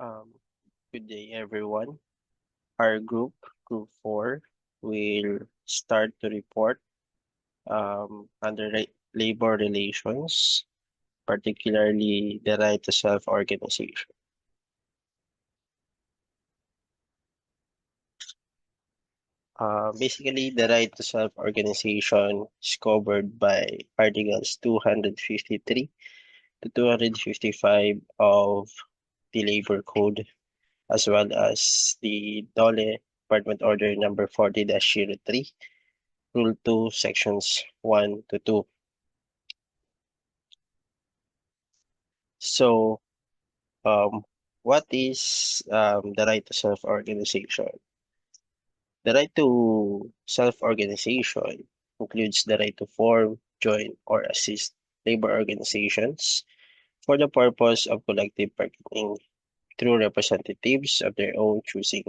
Um, Good day, everyone. Our Group 4, will start to report under labor relations, particularly the right to self-organization. Basically, the right to self-organization is covered by Articles 253 to 255 of the Labor Code, as well as the DOLE Department Order number 40-03, Rule 2, Sections 1 to 2. So, um, what is the right to self-organization? The right to self-organization includes the right to form, join, or assist labor organizations for the purpose of collective bargaining through representatives of their own choosing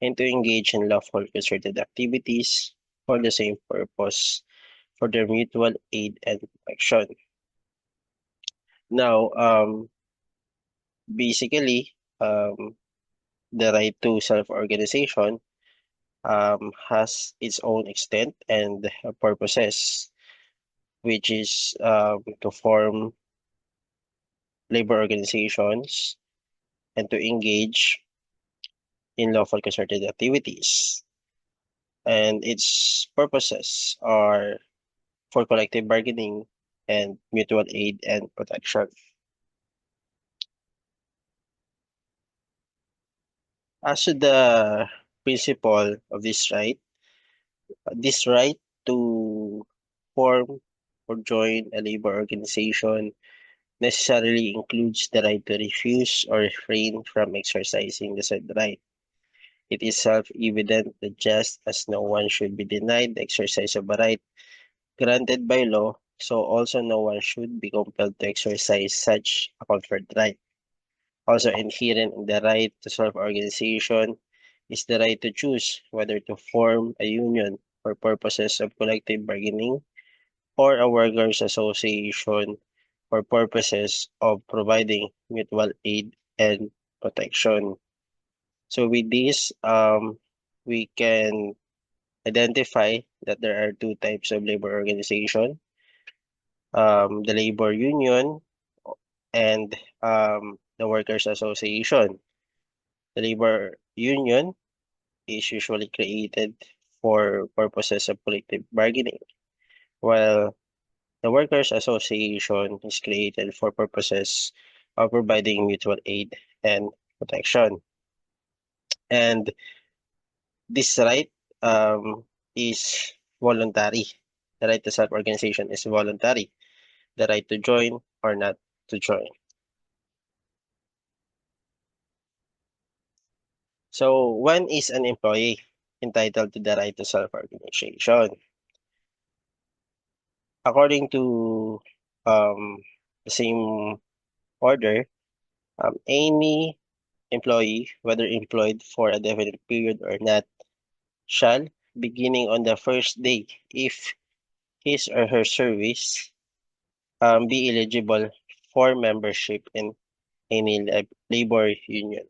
and to engage in lawful concerted activities for the same purpose for their mutual aid and protection. Now, basically, the right to self-organization has its own extent and purposes, which is to form labor organizations and to engage in lawful concerted activities. And its purposes are for collective bargaining and mutual aid and protection. As to the principle of this right to form or join a labor organization necessarily includes the right to refuse or refrain from exercising the said right. It is self-evident that just as no one should be denied the exercise of a right granted by law, so also no one should be compelled to exercise such a conferred right. Also inherent in the right to self-organization is the right to choose whether to form a union for purposes of collective bargaining or a workers' association for purposes of providing mutual aid and protection. So with this, we can identify that there are two types of labor organization, the labor union and the workers' association. The labor union is usually created for purposes of collective bargaining, while the Workers' Association is created for purposes of providing mutual aid and protection. And this right is voluntary. The right to self-organization is voluntary. The right to join or not to join. So when is an employee entitled to the right to self-organization? According to the same order, any employee, whether employed for a definite period or not, shall, beginning on the first day, if his or her service be eligible for membership in any labor union.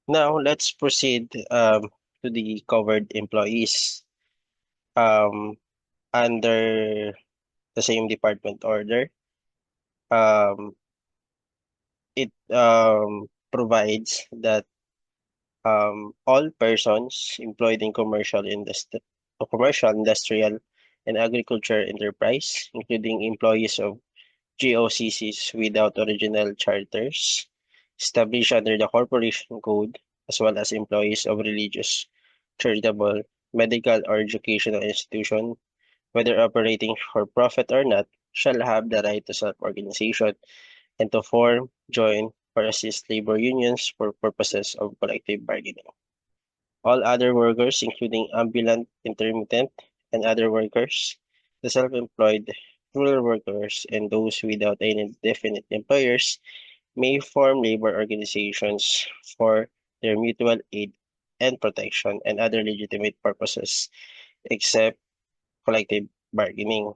Now, let's proceed to the covered employees um, under the same department order. Um, it provides that all persons employed in commercial, industrial, and agriculture enterprise, including employees of GOCCs without original charters, established under the Corporation Code, as well as employees of religious, charitable, medical, or educational institution, whether operating for profit or not, shall have the right to self-organization and to form, join, or assist labor unions for purposes of collective bargaining. All other workers, including ambulant, intermittent, and other workers, the self-employed, rural workers, and those without any definite employers, may form labor organizations for their mutual aid and protection and other legitimate purposes, except collective bargaining.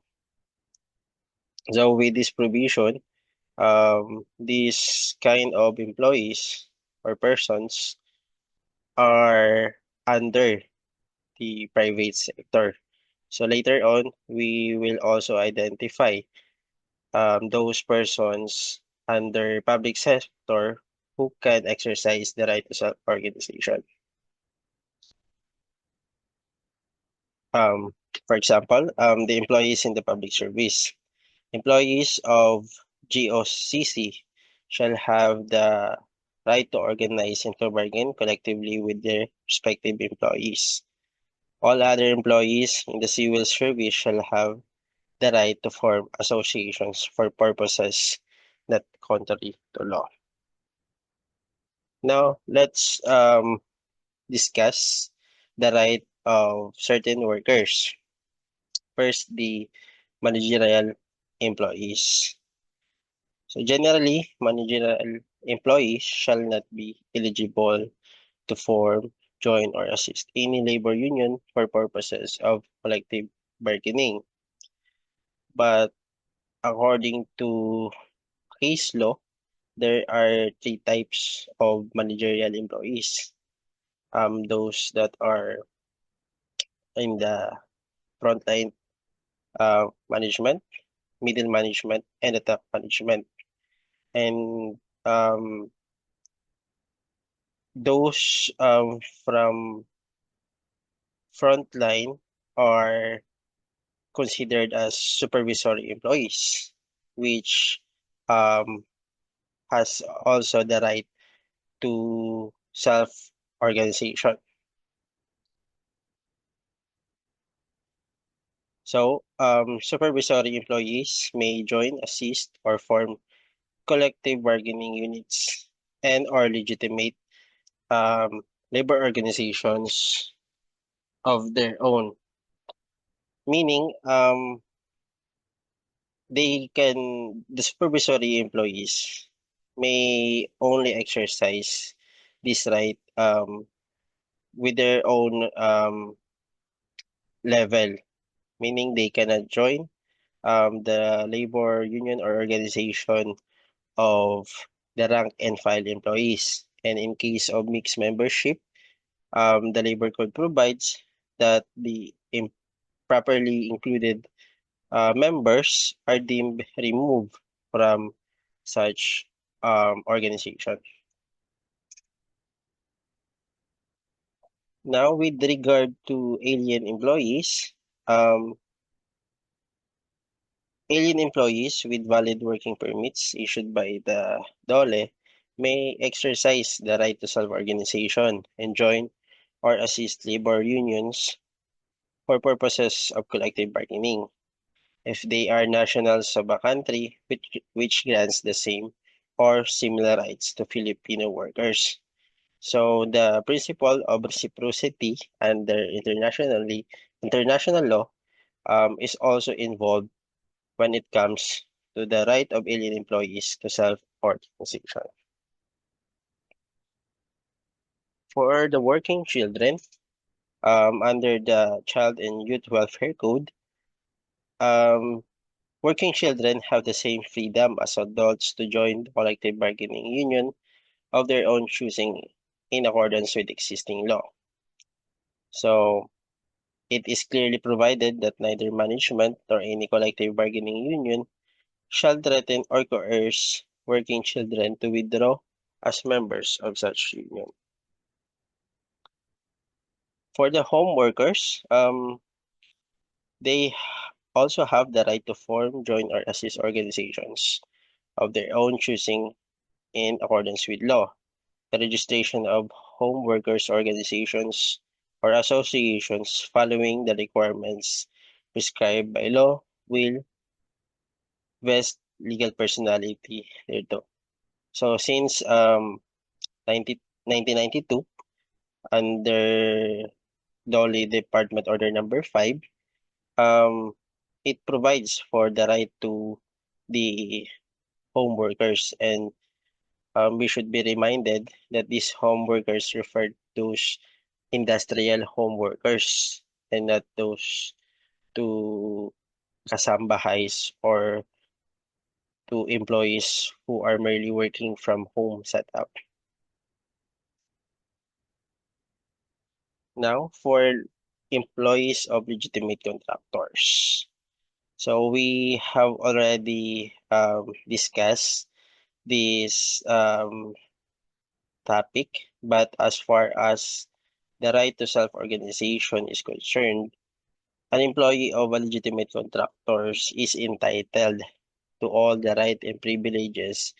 So with this provision, These kind of employees or persons are under the private sector. So later on, we will also identify those persons under public sector who can exercise the right to self-organization. Um, for example, the employees in the public service. Employees of GOCC shall have the right to organize and to bargain collectively with their respective employees. All other employees in the civil service shall have the right to form associations for purposes not contrary to law. Now, let's discuss the right of certain workers. First, the managerial employees. So generally, managerial employees shall not be eligible to form, join, or assist any labor union for purposes of collective bargaining. But according to case law, there are three types of managerial employees. Those that are in the frontline management, middle management, and the top management. And those from frontline are considered as supervisory employees, which um, has also the right to self-organization. So, supervisory employees may join, assist, or form collective bargaining units and or legitimate um, labor organizations of their own. Meaning, the supervisory employees may only exercise this right with their own level, meaning they cannot join the labor union or organization of the rank and file employees. And in case of mixed membership, the labor code provides that the improperly included members are deemed removed from such organization. Now, with regard to alien employees, um, alien employees with valid working permits issued by the DOLE may exercise the right to self-organization and join or assist labor unions for purposes of collective bargaining if they are nationals of a country which grants the same or similar rights to Filipino workers. So the principle of reciprocity under international law is also involved when it comes to the right of alien employees to self-organization. For the working children, under the Child and Youth Welfare Code, um, working children have the same freedom as adults to join the collective bargaining union of their own choosing in accordance with existing law. So it is clearly provided that neither management nor any collective bargaining union shall threaten or coerce working children to withdraw as members of such union. For the home workers, they also have the right to form, join, or assist organizations of their own choosing in accordance with law. The registration of home workers organizations or associations following the requirements prescribed by law will vest legal personality thereto. So since 1992, under DOLE Department Order Number 5, um, it provides for the right to the home workers, and we should be reminded that these home workers referred to industrial home workers and not those to kasambahays or to employees who are merely working from home setup. Now, for employees of legitimate contractors. So we have already discussed this topic, but as far as the right to self-organization is concerned, an employee of a legitimate contractors is entitled to all the right and privileges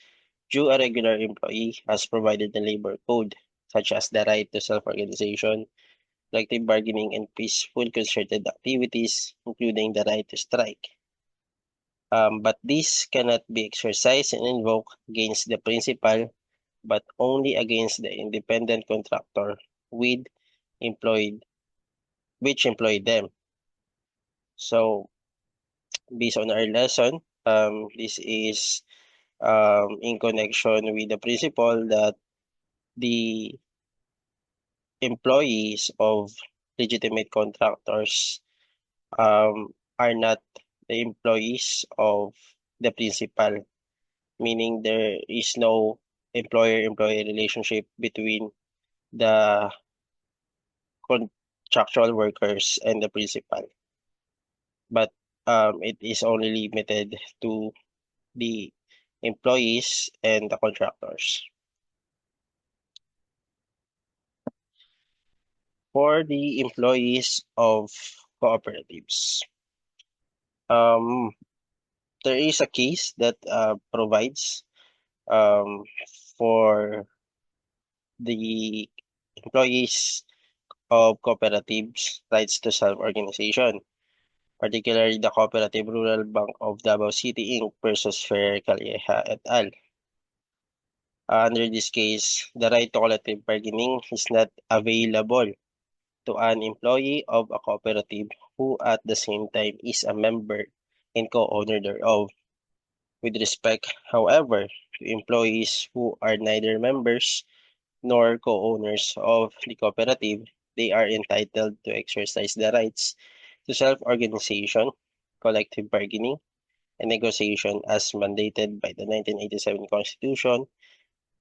due a regular employee as provided in the labor code, such as the right to self-organization, collective bargaining, and peaceful concerted activities, including the right to strike. But this cannot be exercised and invoked against the principal, but only against the independent contractor with employed, which employed them. So, based on our lesson, this is in connection with the principle that the employees of legitimate contractors are not the employees of the principal, meaning there is no employer-employee relationship between the contractual workers and the principal, but it is only limited to the employees and the contractors. For the employees of cooperatives, um, there is a case that provides um, for the employees of cooperatives rights to self-organization, particularly the Cooperative Rural Bank of Davao City Inc. versus Ferrer Calleja et al. Under this case, the right to collective bargaining is not available to an employee of a cooperative who at the same time is a member and co-owner thereof. With respect, however, to employees who are neither members nor co-owners of the cooperative, they are entitled to exercise the rights to self-organization, collective bargaining, and negotiation as mandated by the 1987 Constitution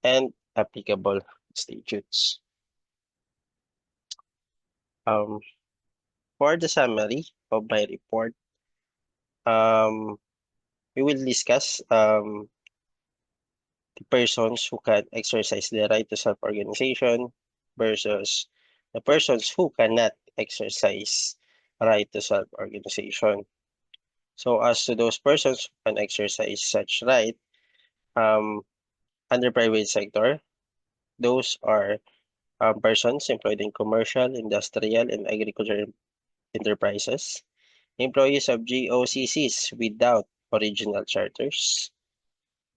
and applicable statutes. Um, for the summary of my report, um, we will discuss the persons who can exercise the right to self-organization versus the persons who cannot exercise right to self-organization. So as to those persons who can exercise such right, um, under private sector, those are persons employed in commercial, industrial, and agricultural enterprises, employees of GOCCs without original charters,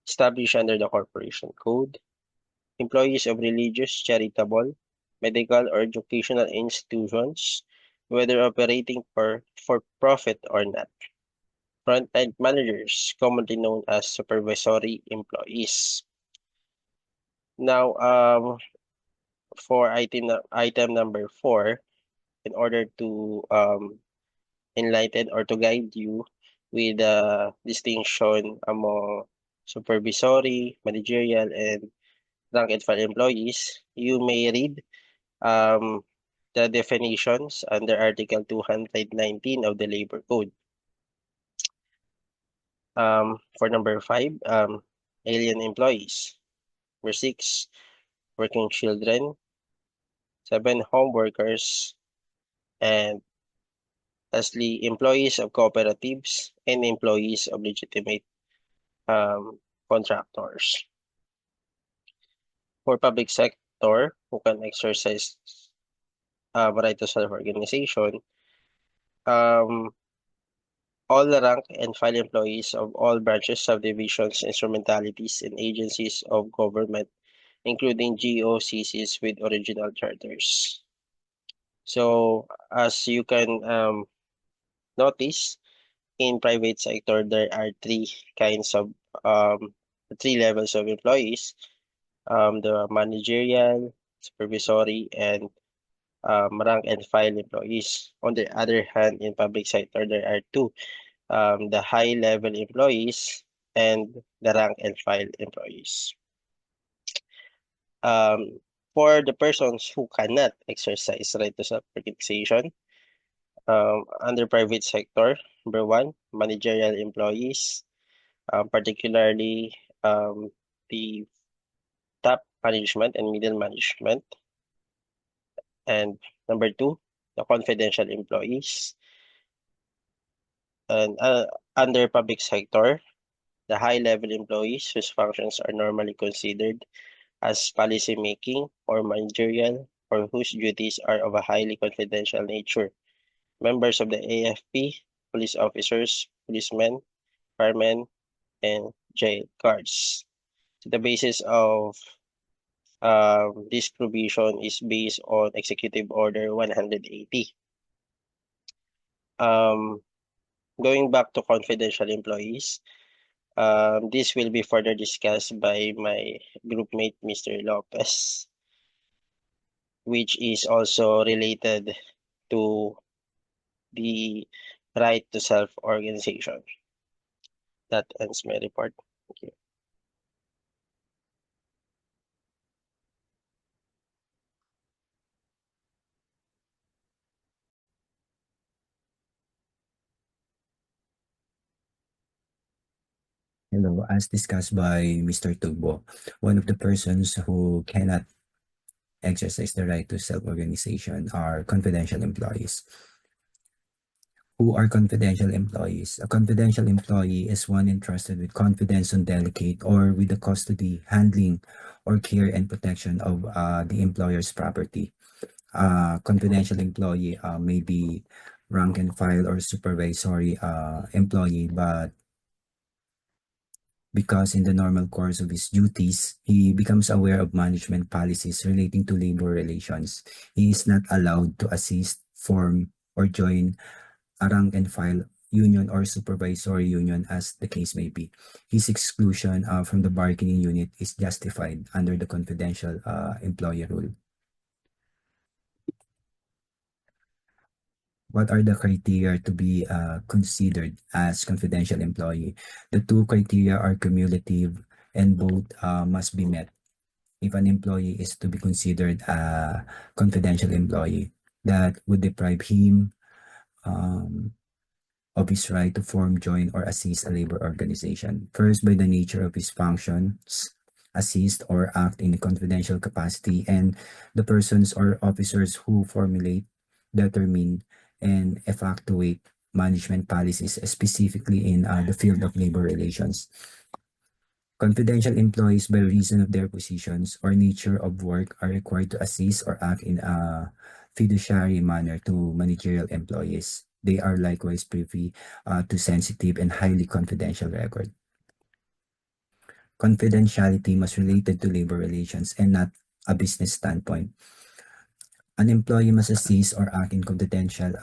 established under the Corporation Code, employees of religious, charitable, medical, or educational institutions, whether operating for profit or not. Front-end managers, commonly known as supervisory employees. Now, for item number 4, in order to enlighten or to guide you with the distinction among supervisory, managerial, and rank and file employees, you may read um, the definitions under Article 219 of the Labor Code. For number 5, alien employees. Number 6, working children. 7, home workers. And lastly, employees of cooperatives and employees of legitimate contractors. For public sector, who can exercise right to self-organization, um, all the rank and file employees of all branches, subdivisions, instrumentalities, and agencies of government, including GOCCs with original charters. So, as you can notice, in private sector, there are kinds of um, three levels of employees, the managerial, supervisory, and rank and file employees. On the other hand, in public sector, there are two, the high level employees and the rank and file employees. Um, for the persons who cannot exercise right to self-organization, under private sector, number one, managerial employees, particularly the top management and middle management. And number two, the confidential employees. And under public sector, the high-level employees whose functions are normally considered as policy making or managerial or whose duties are of a highly confidential nature. Members of the AFP, police officers, policemen, firemen, and jail guards. So the basis of this provision is based on Executive Order 180. Um, Going back to confidential employees, this will be further discussed by my groupmate, Mr. Lopez, which is also related to the right to self-organization. That ends my report. Thank you. Hello, as discussed by Mr. Tubo, one of the persons who cannot exercise the right to self-organization are confidential employees. Who are confidential employees? A confidential employee is one entrusted with confidence on delegate or with the custody, handling, or care and protection of the employer's property. Confidential employee may be rank and file or supervisory employee, but because in the normal course of his duties, he becomes aware of management policies relating to labor relations. He is not allowed to assist, form, or join a rank and file union or supervisory union as the case may be. His exclusion from the bargaining unit is justified under the confidential employee rule. What are the criteria to be considered as confidential employee? The two criteria are cumulative and both must be met if an employee is to be considered a confidential employee. That would deprive him of his right to form, join, or assist a labor organization. First, by the nature of his functions, assist or act in a confidential capacity, and the persons or officers who formulate, determine, and effectuate management policies, specifically in the field of labor relations. Confidential employees, by reason of their positions or nature of work, are required to assist or act in a fiduciary manner to managerial employees. They are likewise privy to sensitive and highly confidential record. Confidentiality must related to labor relations and not a business standpoint. An employee must assist or act in confidential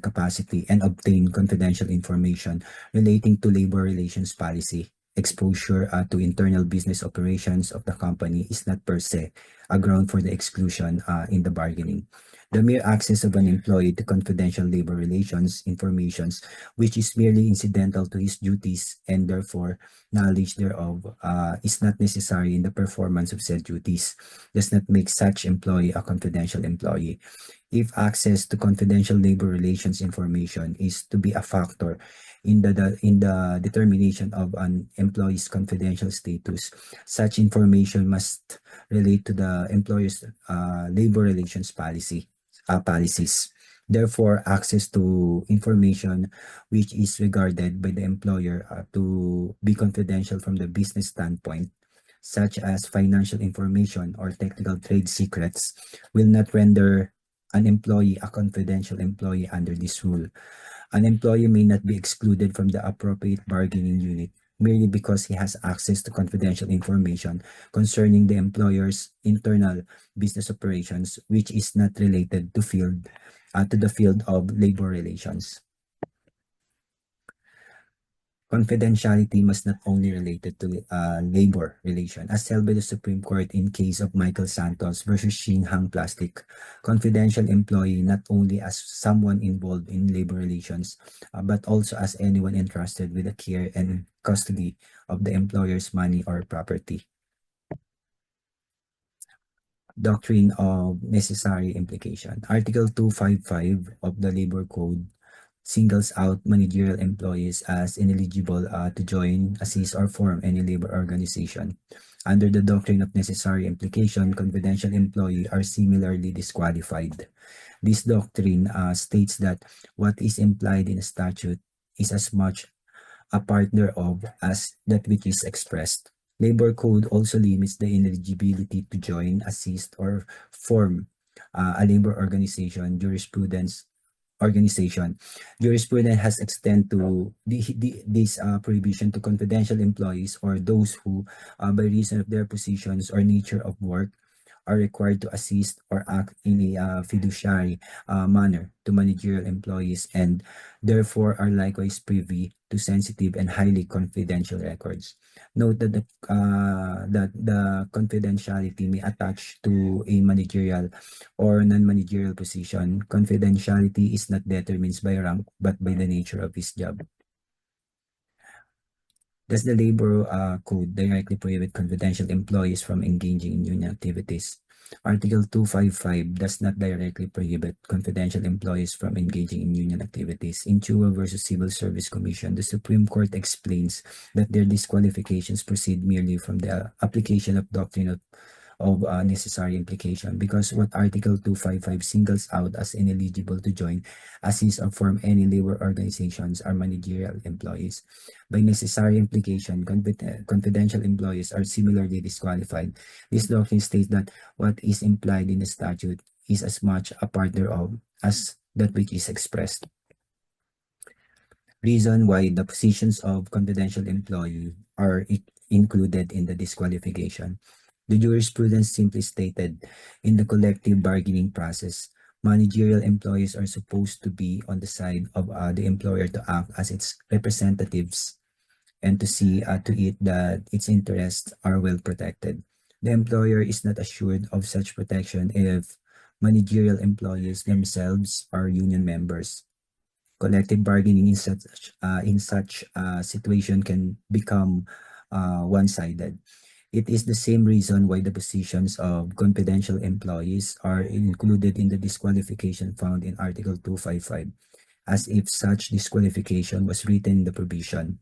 capacity and obtain confidential information relating to labor relations policy. Exposure to internal business operations of the company is not per se a ground for the exclusion in the bargaining. The mere access of an employee to confidential labor relations informations, which is merely incidental to his duties and therefore knowledge thereof, is not necessary in the performance of said duties, does not make such employee a confidential employee. If access to confidential labor relations information is to be a factor in the determination of an employee's confidential status, such information must relate to the employer's labor relations policies. Therefore, access to information which is regarded by the employer to be confidential from the business standpoint, such as financial information or technical trade secrets, will not render an employee a confidential employee under this rule. An employee may not be excluded from the appropriate bargaining unit merely because he has access to confidential information concerning the employer's internal business operations, which is not related to the field of labor relations. Confidentiality must not only related to labor relation, as held by the Supreme Court in case of Michael Santos versus Hang Plastic. Confidential employee not only as someone involved in labor relations, but also as anyone entrusted with the care and custody of the employer's money or property. Doctrine of necessary implication. Article 255 of the Labor Code singles out managerial employees as ineligible to join, assist, or form any labor organization. Under the doctrine of necessary implication, confidential employees are similarly disqualified. This doctrine states that what is implied in a statute is as much a part thereof as that which is expressed. Labor Code also limits the ineligibility to join, assist, or form a labor organization. Jurisprudence has extended to this prohibition to confidential employees or those who, by reason of their positions or nature of work, are required to assist or act in a fiduciary manner to managerial employees and therefore are likewise privy to sensitive and highly confidential records. Note that the confidentiality may attach to a managerial or non-managerial position. Confidentiality is not determined by rank but by the nature of his job. Does the Labor Code directly prohibit confidential employees from engaging in union activities? Article 255 does not directly prohibit confidential employees from engaging in union activities. In Chua versus Civil Service Commission, the Supreme Court explains that their disqualifications proceed merely from the application of doctrine of necessary implication, because what Article 255 singles out as ineligible to join, assist, or form any labor organizations are managerial employees. By necessary implication, confidential employees are similarly disqualified. This doctrine states that what is implied in the statute is as much a part thereof as that which is expressed. Reason why the positions of confidential employee are included in the disqualification. The jurisprudence simply stated, in the collective bargaining process, managerial employees are supposed to be on the side of the employer to act as its representatives and to see to it that its interests are well protected. The employer is not assured of such protection if managerial employees themselves are union members. Collective bargaining in such situation can become one-sided. It is the same reason why the positions of confidential employees are included in the disqualification found in Article 255, as if such disqualification was written in the provision.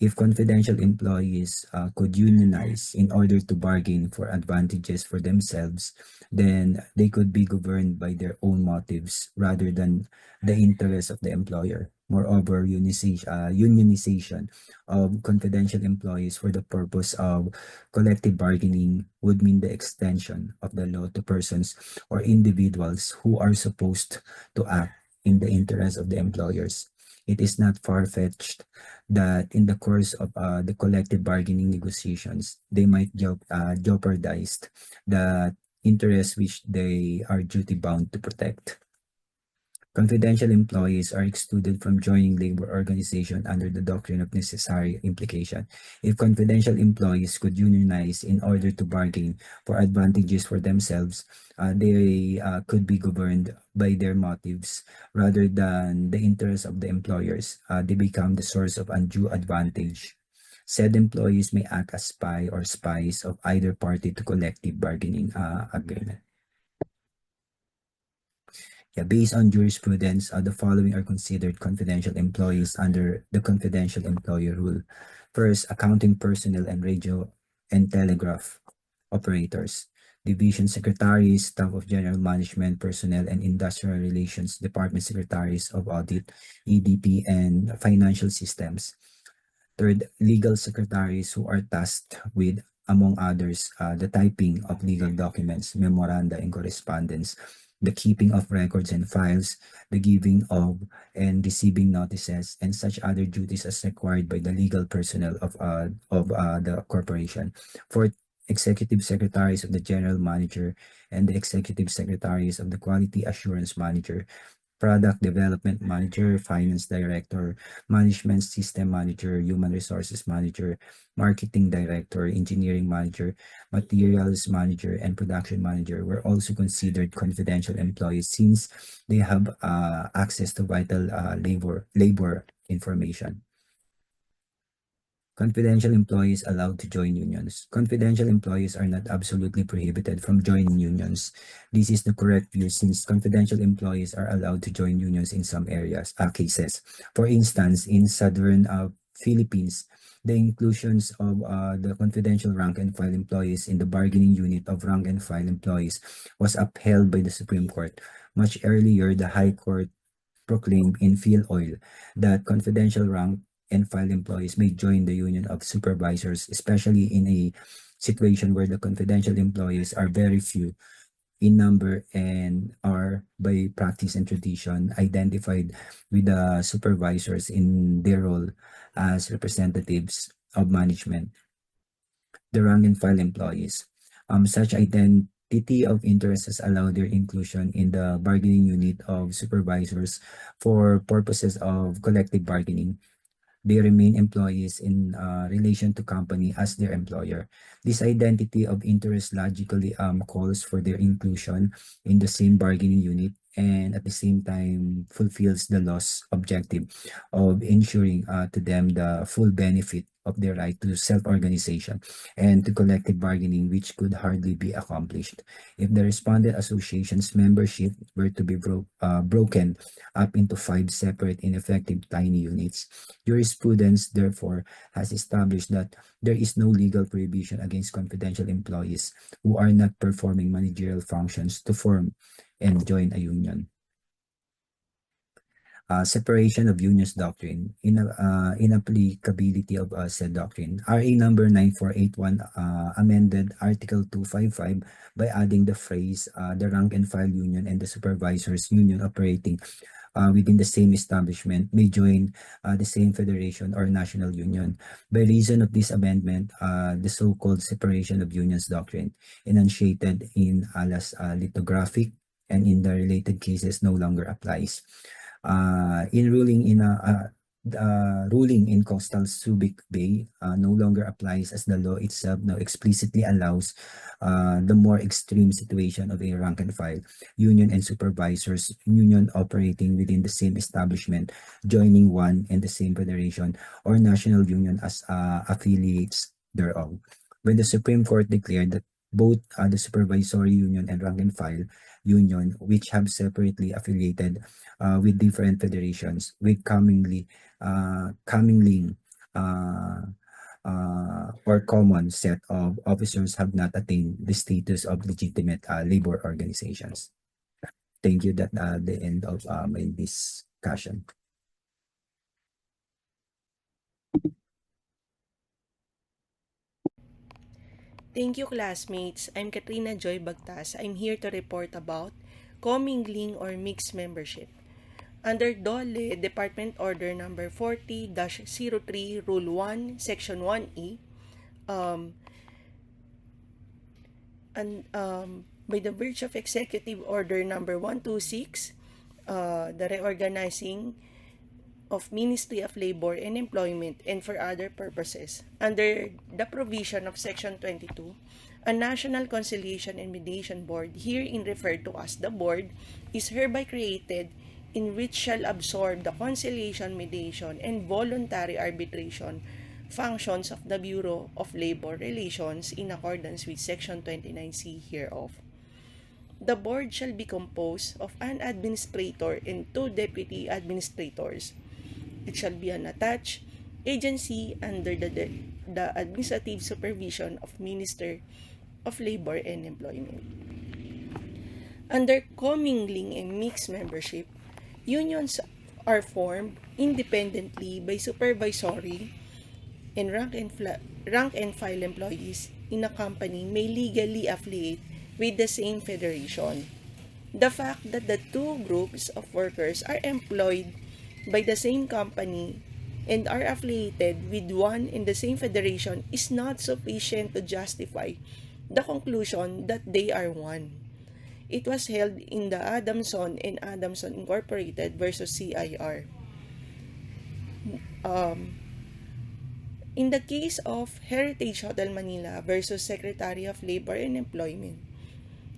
If confidential employees could unionize in order to bargain for advantages for themselves, then they could be governed by their own motives rather than the interests of the employer. Moreover, unionization of confidential employees for the purpose of collective bargaining would mean the extension of the law to persons or individuals who are supposed to act in the interest of the employers. It is not far-fetched that in the course of the collective bargaining negotiations, they might jeopardize the interests which they are duty-bound to protect. Confidential employees are excluded from joining labor organization under the doctrine of necessary implication. If confidential employees could unionize in order to bargain for advantages for themselves, they could be governed by their motives rather than the interests of the employers. They become the source of undue advantage. Said employees may act as spy or spies of either party to collective bargaining agreement. Yeah, based on jurisprudence, the following are considered confidential employees under the confidential employee rule. First, accounting personnel and radio and telegraph operators, division secretaries, staff of general management personnel and industrial relations, department secretaries of audit, EDP, and financial systems. Third, legal secretaries who are tasked with, among others, the typing of legal documents, memoranda, and correspondence, the keeping of records and files, the giving of and receiving notices, and such other duties as required by the legal personnel of the corporation. Fourth, executive secretaries of the general manager and the executive secretaries of the quality assurance manager. product development manager, finance director, management system manager, human resources manager, marketing director, engineering manager, materials manager, and production manager were also considered confidential employees since they have access to vital labor information. Confidential employees allowed to join unions. Confidential employees are not absolutely prohibited from joining unions. This is the correct view since confidential employees are allowed to join unions in some cases. For instance, in southern Philippines, the inclusions of the confidential rank and file employees in the bargaining unit of rank and file employees was upheld by the Supreme Court. Much earlier, the High Court proclaimed in Phil Oil that confidential rank and file employees may join the union of supervisors, especially in a situation where the confidential employees are very few in number and are by practice and tradition identified with the supervisors in their role as representatives of management. The rank and file employees. Such identity of interest has allowed their inclusion in the bargaining unit of supervisors for purposes of collective bargaining. They remain employees in relation to company as their employer. This identity of interest logically calls for their inclusion in the same bargaining unit and at the same time fulfills the law's objective of ensuring to them the full benefit of their right to self-organization and to collective bargaining, which could hardly be accomplished if the respondent association's membership were to be broken up into 5 separate ineffective tiny units. Jurisprudence, therefore, has established that there is no legal prohibition against confidential employees who are not performing managerial functions to form and join a union. Separation of unions doctrine, inapplicability of said doctrine. RA number 9481 amended Article 255 by adding the phrase the rank and file union and the supervisors union operating within the same establishment may join the same federation or national union. By reason of this amendment, the so-called separation of unions doctrine enunciated in Alas lithographic and in the related cases no longer applies. In ruling in Coastal Subic Bay no longer applies as the law itself now explicitly allows the more extreme situation of a rank and file union and supervisors union operating within the same establishment, joining one and the same federation or national union as affiliates thereof. When the Supreme Court declared that both the supervisory union and rank and file union, which have separately affiliated with different federations, with commonly or common set of officers have not attained the status of legitimate labor organizations. Thank you. That the end of my discussion. Thank you, classmates. I'm Katrina Joy Bagtas. I'm here to report about commingling or mixed membership. Under DOLE, Department Order Number 40-03, Rule 1, Section 1E, by the virtue of Executive Order Number 126, the reorganizing of Ministry of Labor and Employment and for other purposes. Under the provision of Section 22, a National Conciliation and Mediation Board, herein referred to as the Board, is hereby created in which shall absorb the conciliation, mediation, and voluntary arbitration functions of the Bureau of Labor Relations in accordance with Section 29C hereof. The board shall be composed of an administrator and 2 deputy administrators. It shall be an attached agency under the administrative supervision of Minister of Labor and Employment. Under commingling and mixed membership, unions are formed independently by supervisory and rank and file employees in a company may legally affiliate with the same federation. The fact that the 2 groups of workers are employed by the same company and are affiliated with one and the same federation is not sufficient to justify the conclusion that they are one. It was held in the Adamson and Adamson Incorporated versus CIR. In the case of Heritage Hotel Manila versus Secretary of Labor and Employment,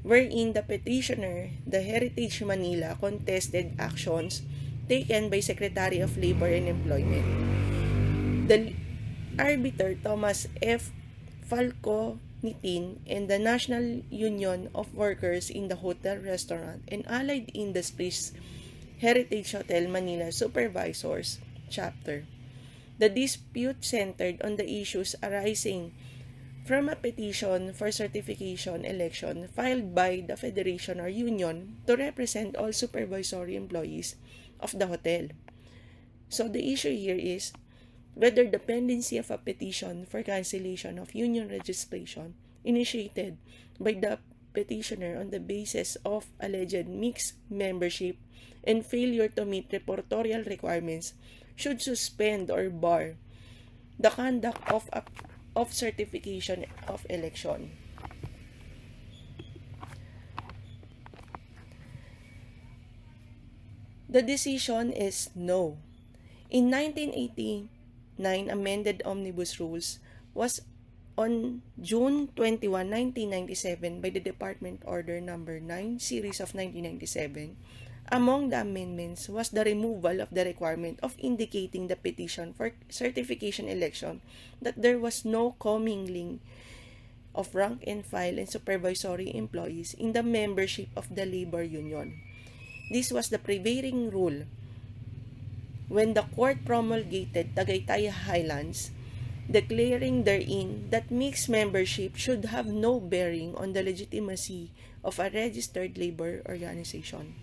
wherein the petitioner, the Heritage Manila, contested actions taken by Secretary of Labor and Employment. The arbiter Thomas F. Falco Nitin and the National Union of Workers in the Hotel, Restaurant, and Allied Industries Heritage Hotel Manila Supervisors Chapter. The dispute centered on the issues arising from a petition for certification election filed by the federation or union to represent all supervisory employees of the hotel. So the issue here is whether the pendency of a petition for cancellation of union registration initiated by the petitioner on the basis of alleged mixed membership and failure to meet reportorial requirements should suspend or bar the conduct of certification of election. The decision is no. In 1989, amended Omnibus Rules was on June 21, 1997 by the Department Order No. 9, Series of 1997. Among the amendments was the removal of the requirement of indicating the petition for certification election that there was no commingling of rank and file and supervisory employees in the membership of the labor union. This was the prevailing rule when the court promulgated Tagaytay Highlands, declaring therein that mixed membership should have no bearing on the legitimacy of a registered labor organization,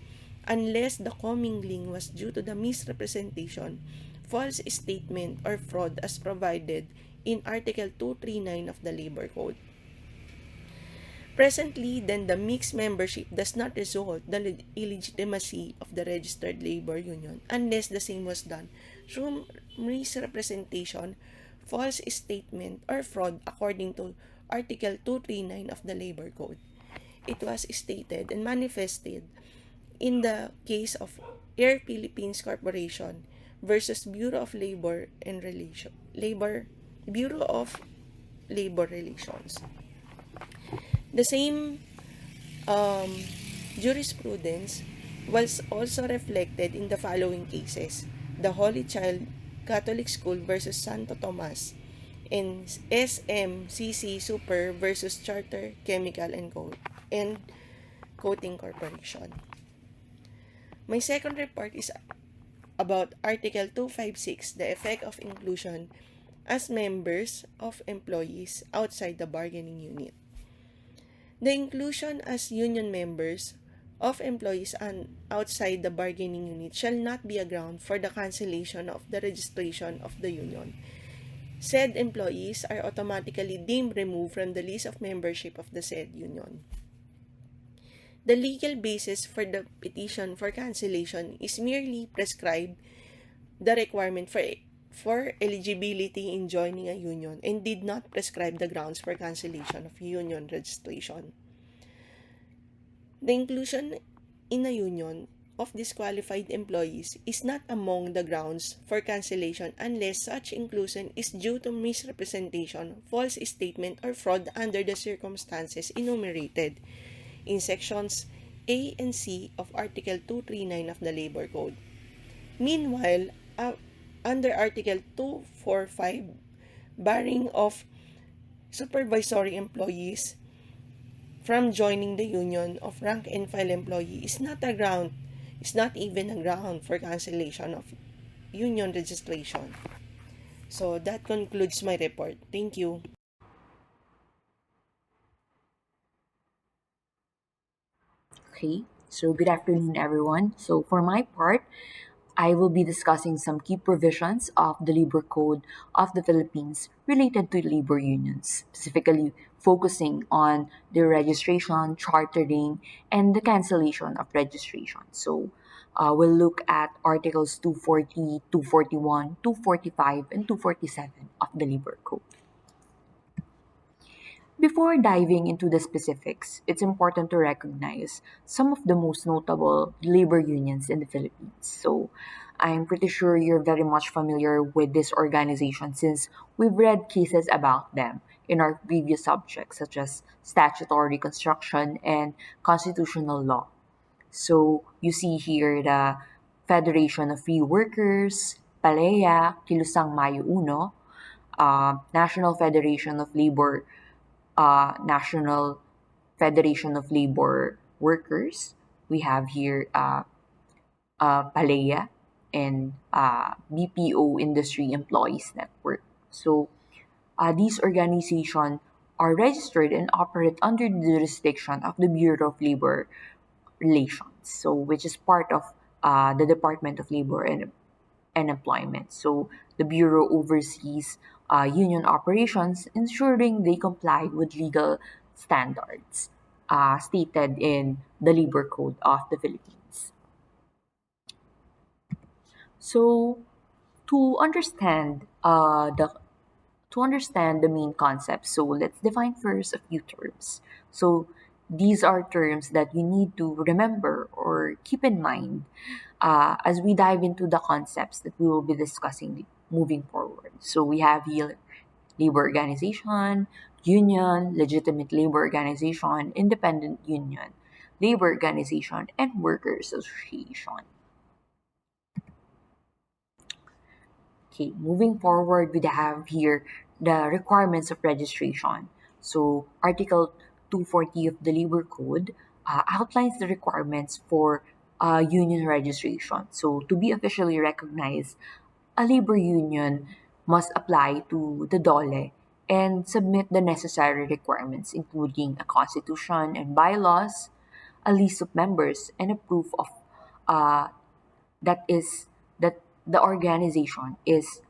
unless the commingling was due to the misrepresentation, false statement, or fraud as provided in Article 239 of the Labor Code. Presently, then, the mixed membership does not result the illegitimacy of the registered labor union unless the same was done through misrepresentation, false statement, or fraud according to Article 239 of the Labor Code. It was stated and manifested in the case of Air Philippines Corporation versus Bureau of Labor and Bureau of Labor Relations. The same jurisprudence was also reflected in the following cases: the Holy Child Catholic School versus Santo Tomas, and SMCC Super versus Charter Chemical and Coating Corporation. My second report is about Article 256, the effect of inclusion as members of employees outside the bargaining unit. The inclusion as union members of employees outside the bargaining unit shall not be a ground for the cancellation of the registration of the union. Said employees are automatically deemed removed from the list of membership of the said union. The legal basis for the petition for cancellation is merely prescribed the requirement for eligibility in joining a union and did not prescribe the grounds for cancellation of union registration. The inclusion in a union of disqualified employees is not among the grounds for cancellation unless such inclusion is due to misrepresentation, false statement, or fraud under the circumstances enumerated in sections A and C of Article 239 of the Labor Code. Meanwhile, under Article 245, barring of supervisory employees from joining the union of rank and file employee is not even a ground for cancellation of union registration. So that concludes my report. Thank you. Okay, so good afternoon, everyone. So for my part, I will be discussing some key provisions of the Labor Code of the Philippines related to labor unions, specifically focusing on the registration, chartering, and the cancellation of registration. So we'll look at Articles 240, 241, 245, and 247 of the Labor Code. Before diving into the specifics, it's important to recognize some of the most notable labor unions in the Philippines. So, I'm pretty sure you're very much familiar with this organization since we've read cases about them in our previous subjects, such as statutory construction and constitutional law. So, you see here the Federation of Free Workers, PALEA, Kilusang Mayo Uno, National Federation of Labor National Federation of Labor Workers. We have here PALEA and BPO Industry Employees Network. So these organizations are registered and operate under the jurisdiction of the Bureau of Labor Relations, so which is part of the Department of Labor and Employment. So the Bureau oversees union operations, ensuring they comply with legal standards stated in the Labor Code of the Philippines. So to understand the main concepts, so let's define first a few terms. So these are terms that you need to remember or keep in mind as we dive into the concepts that we will be discussing moving forward. So we have here labor organization, union, legitimate labor organization, independent union, labor organization, and worker association. Okay, moving forward, we have here the requirements of registration. So, Article 240 of the Labor Code outlines the requirements for union registration. So, to be officially recognized, a labor union must apply to the DOLE and submit the necessary requirements, including a constitution and bylaws, a list of members, and a proof of uh, that is that the organization is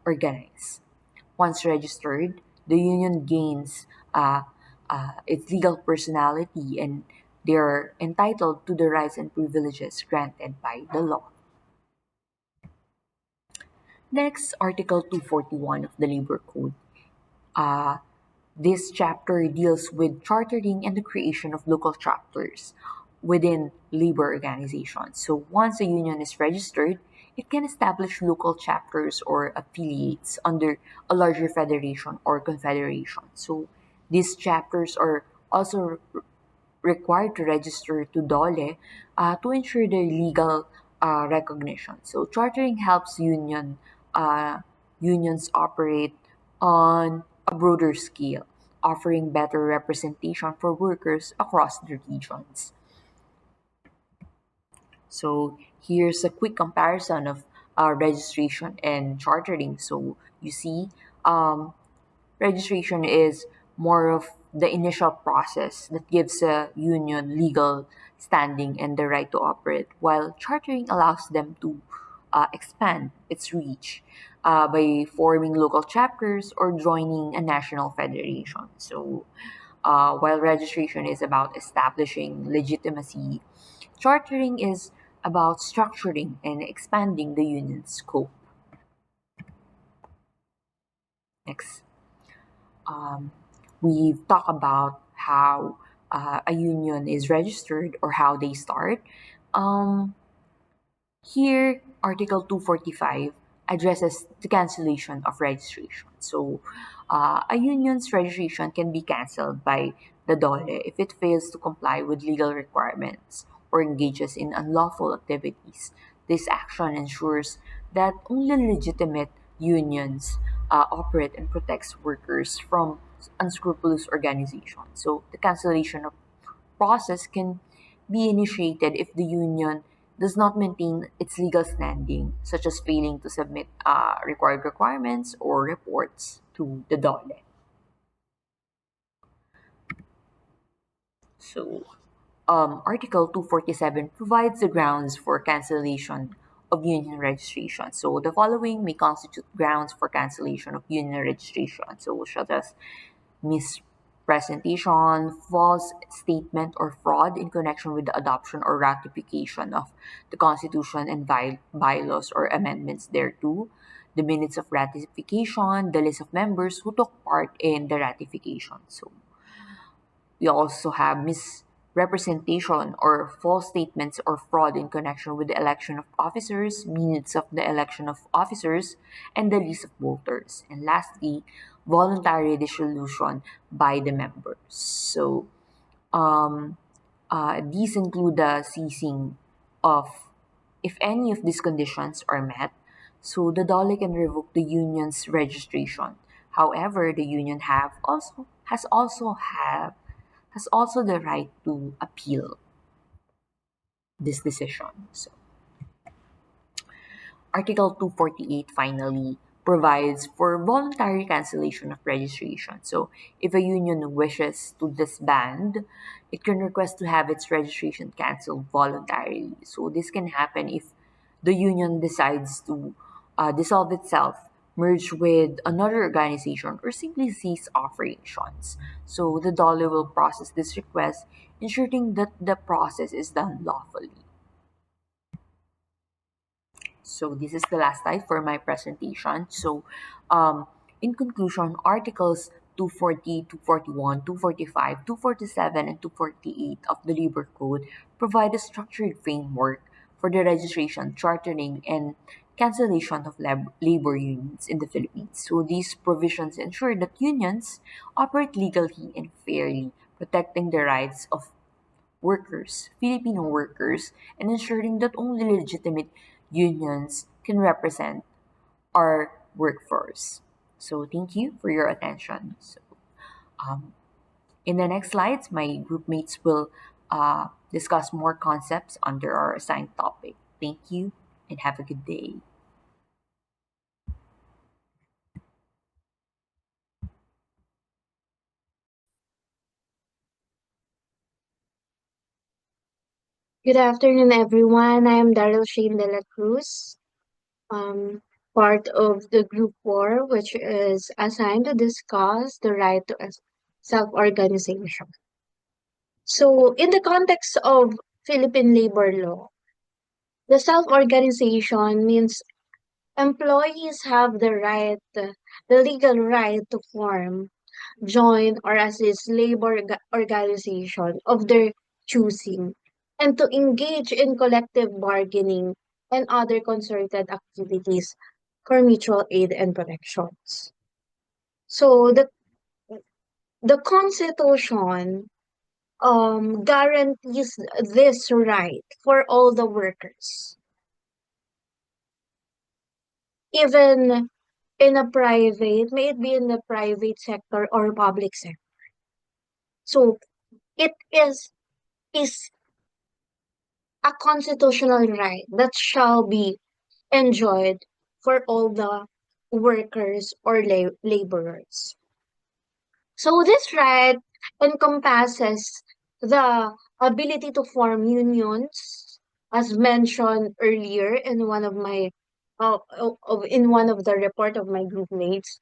organized. Once registered, the union gains its legal personality and they're entitled to the rights and privileges granted by the law. Next, Article 241 of the Labor Code. Uh, this chapter deals with chartering and the creation of local chapters within labor organizations. So once a union is registered, it can establish local chapters or affiliates under a larger federation or confederation. So these chapters are also required to register to DOLE to ensure their legal recognition. So chartering helps unions operate on a broader scale, offering better representation for workers across the regions. So here's a quick comparison of registration and chartering. So you see, um, registration is more of the initial process that gives a union legal standing and the right to operate, while chartering allows them to expand its reach by forming local chapters or joining a national federation. So, while registration is about establishing legitimacy, chartering is about structuring and expanding the union's scope. Next. um, we've talked about how a union is registered or how they start. Um, Here, Article 245 addresses the cancellation of registration. So, a union's registration can be canceled by the DOLE if it fails to comply with legal requirements or engages in unlawful activities. This action ensures that only legitimate unions operate and protects workers from unscrupulous organizations. So, the cancellation of process can be initiated if the union does not maintain its legal standing, such as failing to submit required requirements or reports to the DOLE. So, Article 247 provides the grounds for cancellation of union registration. So, the following may constitute grounds for cancellation of union registration. So, such as presentation, false statement, or fraud in connection with the adoption or ratification of the Constitution and bylaws or amendments thereto, the minutes of ratification, the list of members who took part in the ratification. So we also have misrepresentation or false statements or fraud in connection with the election of officers, minutes of the election of officers, and the list of voters. And lastly, voluntary dissolution by the members. So um, these include the ceasing of, if any of these conditions are met, so the DOLE can revoke the union's registration. However, the union has also the right to appeal this decision. So, Article 248 finally provides for voluntary cancellation of registration. So, if a union wishes to disband, it can request to have its registration canceled voluntarily. So, this can happen if the union decides to dissolve itself, merge with another organization, or simply cease operations. So, the DOLE will process this request, ensuring that the process is done lawfully. So this is the last slide for my presentation. So in conclusion, Articles 240, 241, 245, 247, and 248 of the Labor Code provide a structured framework for the registration, chartering, and cancellation of labor unions in the Philippines. So these provisions ensure that unions operate legally and fairly, protecting the rights of workers, Filipino workers, and ensuring that only legitimate unions can represent our workforce. So thank you for your attention. So, um, in the next slides, my group mates will discuss more concepts under our assigned topic. Thank you and have a good day. Good afternoon, everyone. I am Daryl Shane de la Cruz, um, part of the Group 4, which is assigned to discuss the right to self-organization. So, in the context of Philippine labor law, the self-organization means employees have the legal right to form, join, or assist labor organization of their choosing, and to engage in collective bargaining and other concerted activities for mutual aid and protections. So the Constitution guarantees this right for all the workers, even in a private, may it be in the private sector or public sector. So it is a constitutional right that shall be enjoyed for all the workers or laborers. So this right encompasses the ability to form unions, as mentioned earlier in one of my in one of the report of my group mates,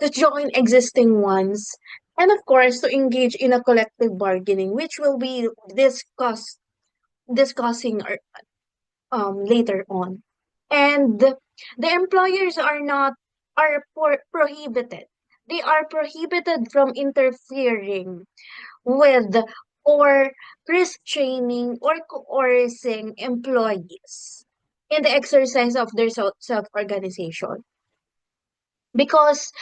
to join existing ones, and of course to engage in a collective bargaining, which will be discussing later on. And the employers are prohibited. They are prohibited from interfering with or restraining or coercing employees in the exercise of their self-organization. Because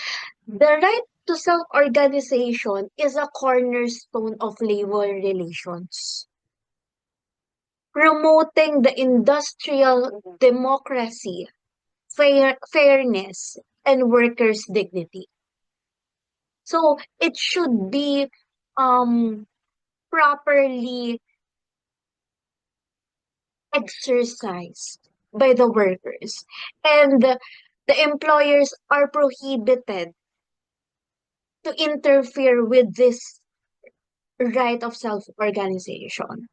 the right to self-organization is a cornerstone of labor relations, promoting the industrial democracy, fairness, and workers' dignity. So it should be properly exercised by the workers. And the employers are prohibited to interfere with this right of self-organization.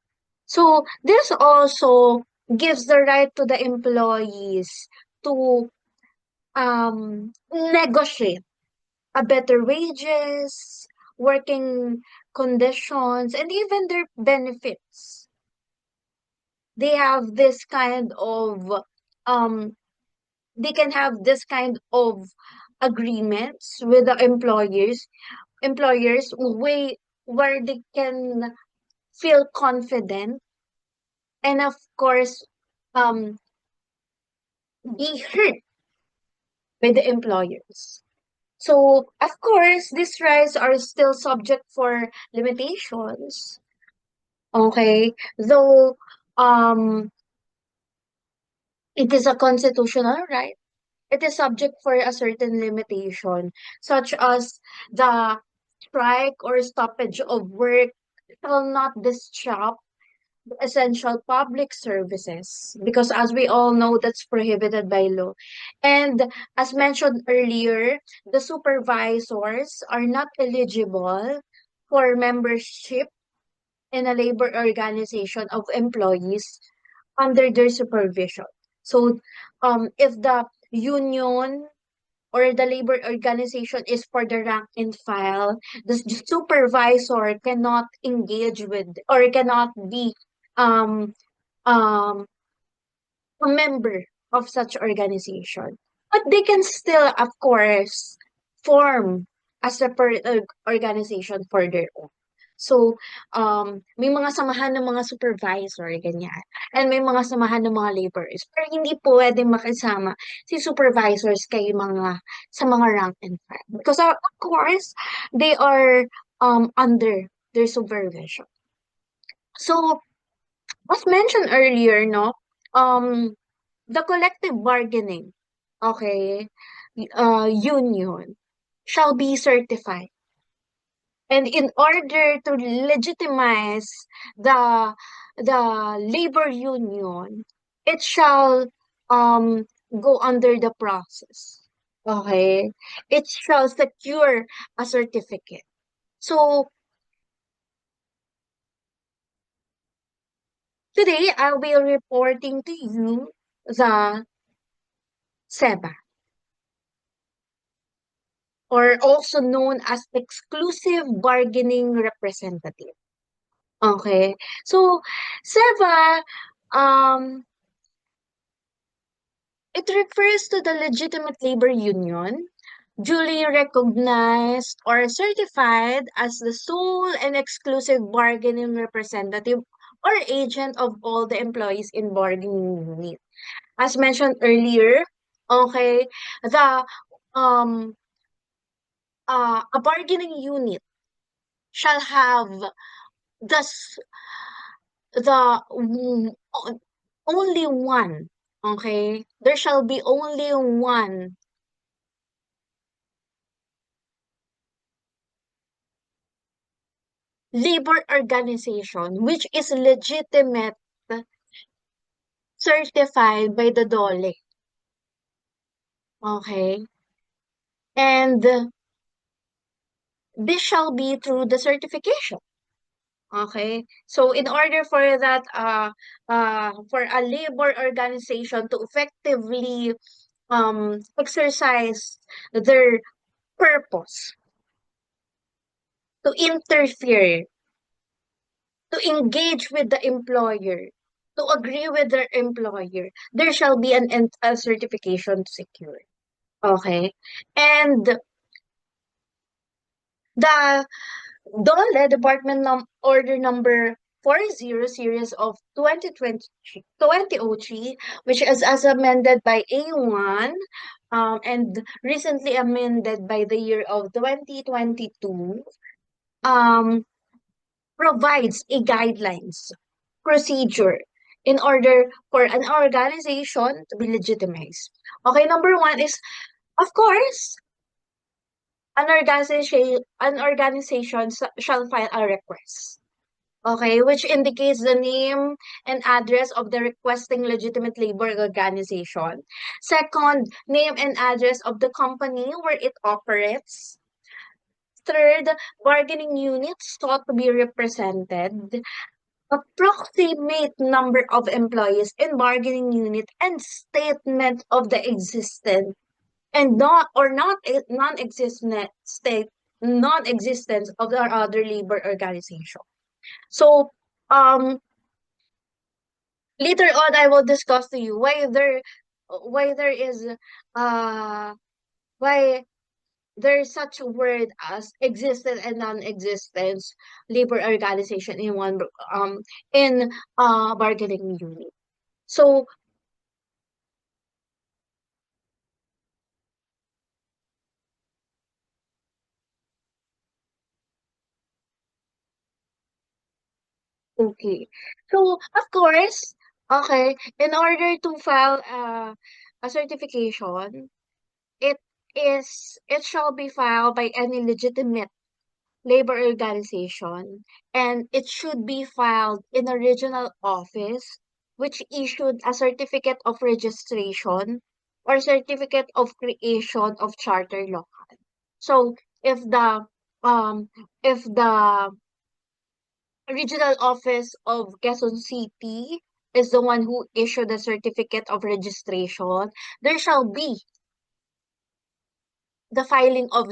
So this also gives the right to the employees to negotiate a better wages working conditions, and even their benefits. They have this kind of um they can have this kind of agreements with the employers way where they can feel confident and of course um be heard by the employers. So of course these rights are still subject for limitations. Okay. Though um it is a constitutional right, it is subject for a certain limitation, such as the strike or stoppage of work shall not disrupt essential public services because as we all know that's prohibited by law. And as mentioned earlier, the supervisors are not eligible for membership in a labor organization of employees under their supervision. So if the union or the labor organization is for the rank and file, the supervisor cannot engage with or cannot be um, um, a member of such organization. But they can still, of course, form a separate organization for their own. So, may mga samahan ng mga supervisor, ganyan. And may mga samahan ng mga laborers. Pero hindi pwedeng makisama si supervisors kay sa mga rank and file. Because of course, they are under their supervision. So, as mentioned earlier, no, the collective bargaining, okay, union shall be certified. And in order to legitimize the labor union, it shall um go under the process. Okay? It shall secure a certificate. So today I will reporting to you the SEBA, or also known as exclusive bargaining representative. Okay. So SEBA, it refers to the legitimate labor union duly recognized or certified as the sole and exclusive bargaining representative or agent of all the employees in bargaining unit. As mentioned earlier, okay, the a bargaining unit shall have the only one, okay? There shall be only one labor organization which is legitimate, certified by the DOLE. Okay? And this shall be through the certification. Okay? So in order for that for a labor organization to effectively exercise their purpose, to interfere, to engage with the employer, to agree with their employer, there shall be a certification to secure. Okay? And the DOLE, Order Number 40, Series of 2003, which is as amended by A1 and recently amended by the year of 2022, provides a guidelines, procedure, in order for an organization to be legitimized. Okay, number one is, of course, an organization shall file a request. Okay, which indicates the name and address of the requesting legitimate labor organization. Second, name and address of the company where it operates. Third, bargaining units sought to be represented, approximate number of employees in bargaining unit, and statement of the existent and non-existent non-existence of the other labor organization. So, later on, I will discuss to you why there is uh why there's such a word as existent and non-existence labor organization in one in bargaining unit. So okay. So of course, okay, in order to file a certification, it it shall be filed by any legitimate labor organization, and it should be filed in a regional office which issued a certificate of registration or certificate of creation of charter law. So if the um if the regional office of Quezon City is the one who issued the certificate of registration, there shall be the filing of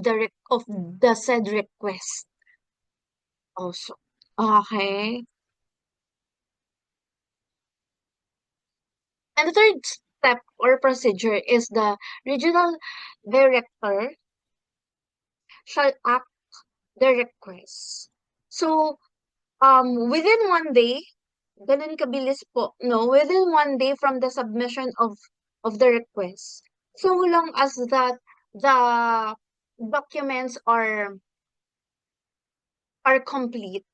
of the said request also. Okay. And the third step or procedure is the regional director shall act the request. So, within one day, ganun kabilis po, no? Within one day from the submission of the request. So long as that the documents are complete,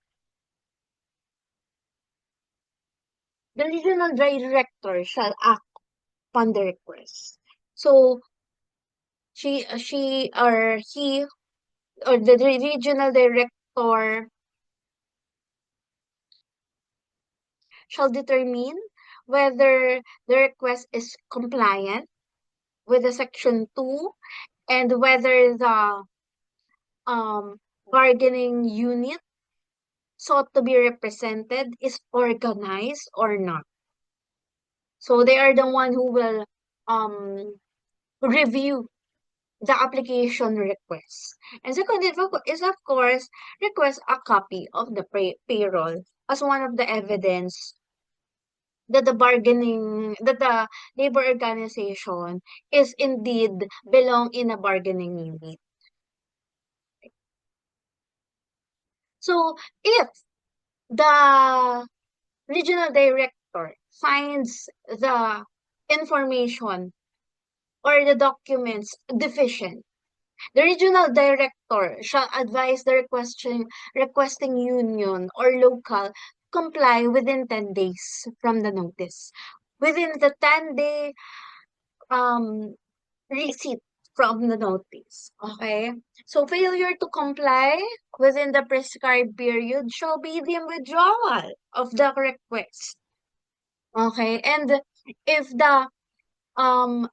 the regional director shall act upon the request. So she or he or the regional director shall determine whether the request is compliant with the section 2 and whether the bargaining unit sought to be represented is organized or not. So they are the one who will um review the application request. And second is of course request a copy of the payroll as one of the evidence that the labor organization is indeed belong in a bargaining unit. So if the regional director finds the information or the documents deficient, the regional director shall advise the requesting union or local comply within 10 days from the notice. Within the 10-day um receipt from the notice. Okay? So failure to comply within the prescribed period shall be the withdrawal of the request. Okay? And if the um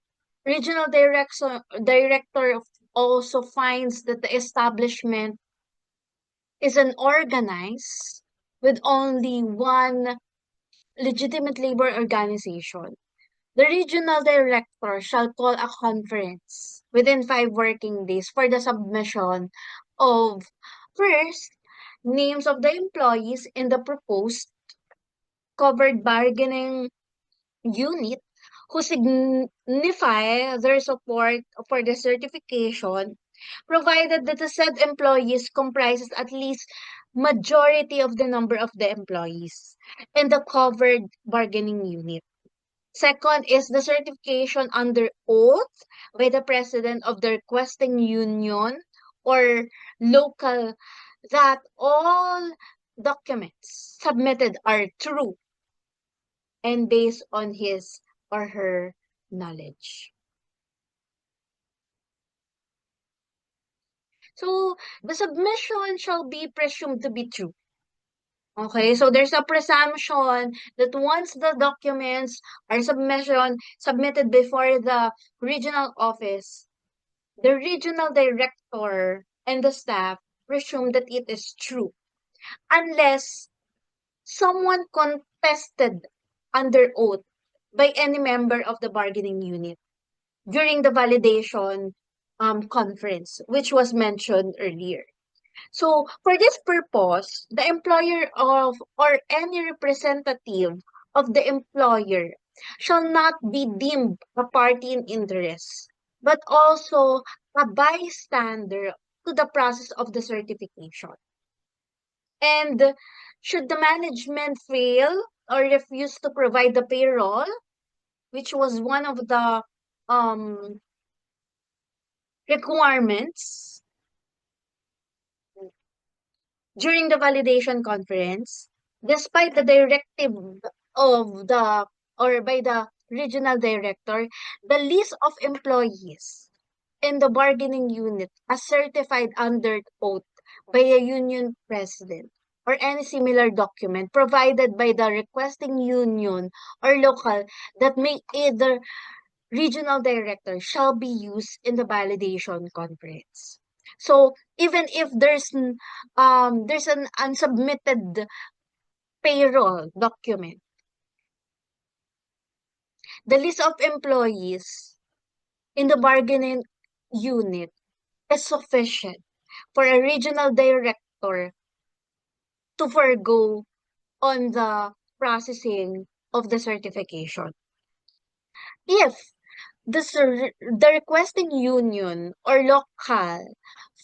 regional director also finds that the establishment is unorganized with only one legitimate labor organization, the regional director shall call a conference within 5 working days for the submission of first names of the employees in the proposed covered bargaining unit who signify their support for the certification, provided that the said employees comprises at least majority of the number of the employees in the covered bargaining unit. Second is the certification under oath by the president of the requesting union or local that all documents submitted are true and based on his or her knowledge. So the submission shall be presumed to be true. Okay, so there's a presumption that once the documents are submitted before the regional office, the regional director and the staff presume that it is true, unless someone contested under oath by any member of the bargaining unit during the validation conference, which was mentioned earlier. So, for this purpose, the employer of or any representative of the employer shall not be deemed a party in interest, but also a bystander to the process of the certification. And should the management fail or refuse to provide the payroll, which was one of the um, requirements during the validation conference, despite the directive of the or by the regional director, the list of employees in the bargaining unit as certified under oath by a union president or any similar document provided by the requesting union or local that may either regional director shall be used in the validation conference. So even if there's an unsubmitted payroll document, the list of employees in the bargaining unit is sufficient for a regional director to forego on the processing of the certification. If the requesting union or local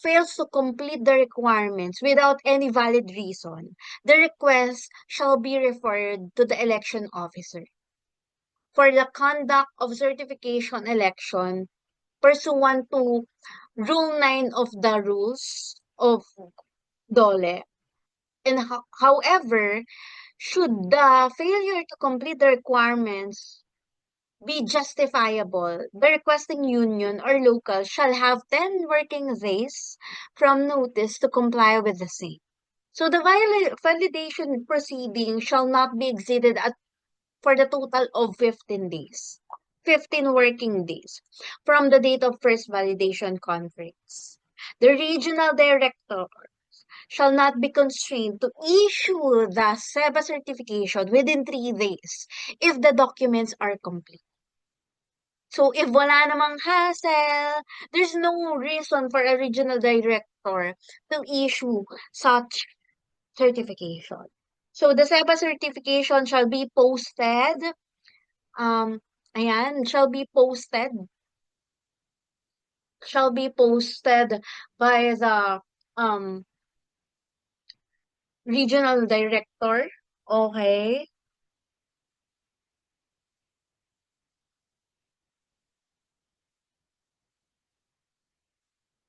fails to complete the requirements without any valid reason, the request shall be referred to the election officer for the conduct of certification election pursuant to Rule 9 of the Rules of DOLE. And however, should the failure to complete the requirements be justifiable, the requesting union or local shall have 10 working days from notice to comply with the same. So the validation proceeding shall not be exceeded for the total of 15 days. 15 working days from the date of first validation conference. The regional director shall not be constrained to issue the SEBA certification within 3 days if the documents are complete. So if wala namang hassle, there's no reason for a regional director to issue such certification. So the SEBA certification shall be posted, shall be posted by the regional director, okay?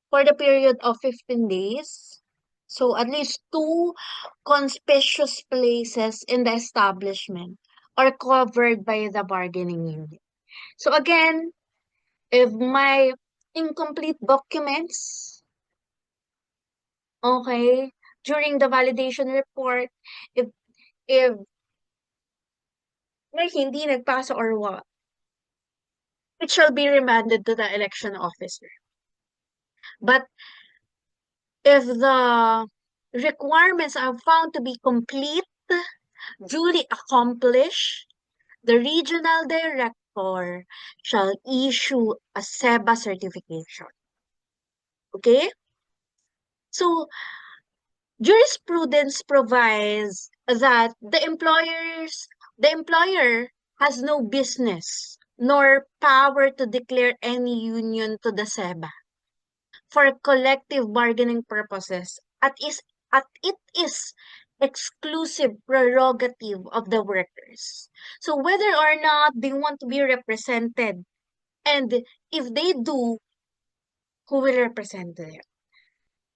For the period of 15 days. So at least 2 conspicuous places in the establishment are covered by the bargaining unit. So again, if my incomplete documents, okay, during the validation report, if may hindi nagpasa or what, it shall be remanded to the election officer. But if the requirements are found to be complete, duly accomplished, the regional director shall issue a SEBA certification. Okay? So, jurisprudence provides that the employer has no business nor power to declare any union to the SEBA for collective bargaining purposes at it is exclusive prerogative of the workers. So whether or not they want to be represented, and if they do, who will represent them?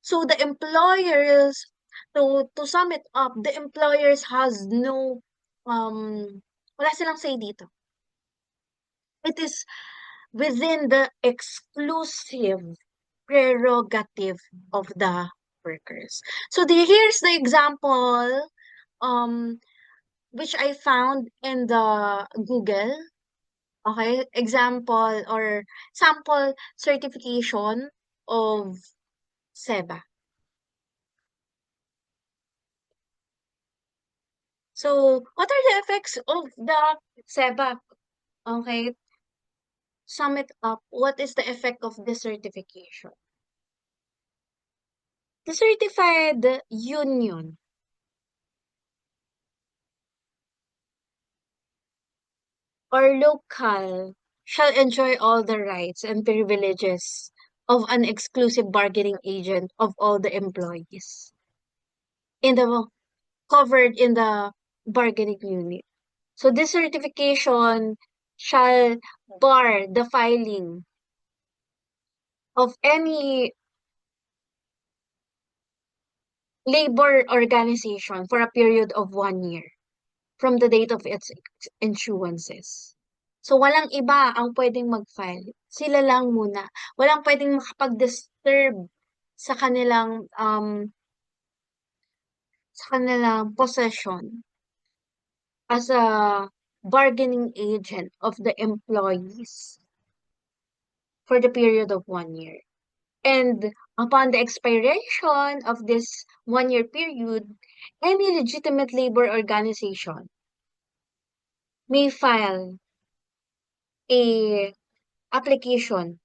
So the employers, to sum it up, the employers has no wala silang say dito. It is within the exclusive prerogative of the workers. So here's the example which I found in the Google. Okay, example or sample certification of SEBA. So, what are the effects of the SEBA? Okay, sum it up. What is the effect of the certification? The certified union or local shall enjoy all the rights and privileges of an exclusive bargaining agent of all the employees in the covered in the bargaining unit. So this certification shall bar the filing of any labor organization for a period of 1 year from the date of its issuances. So walang iba ang pwedeng mag-file. Sila lang muna. Walang pwedeng makapag-disturb sa kanilang possession as a bargaining agent of the employees for the period of 1 year. And upon the expiration of this 1 year period, any legitimate labor organization may file a application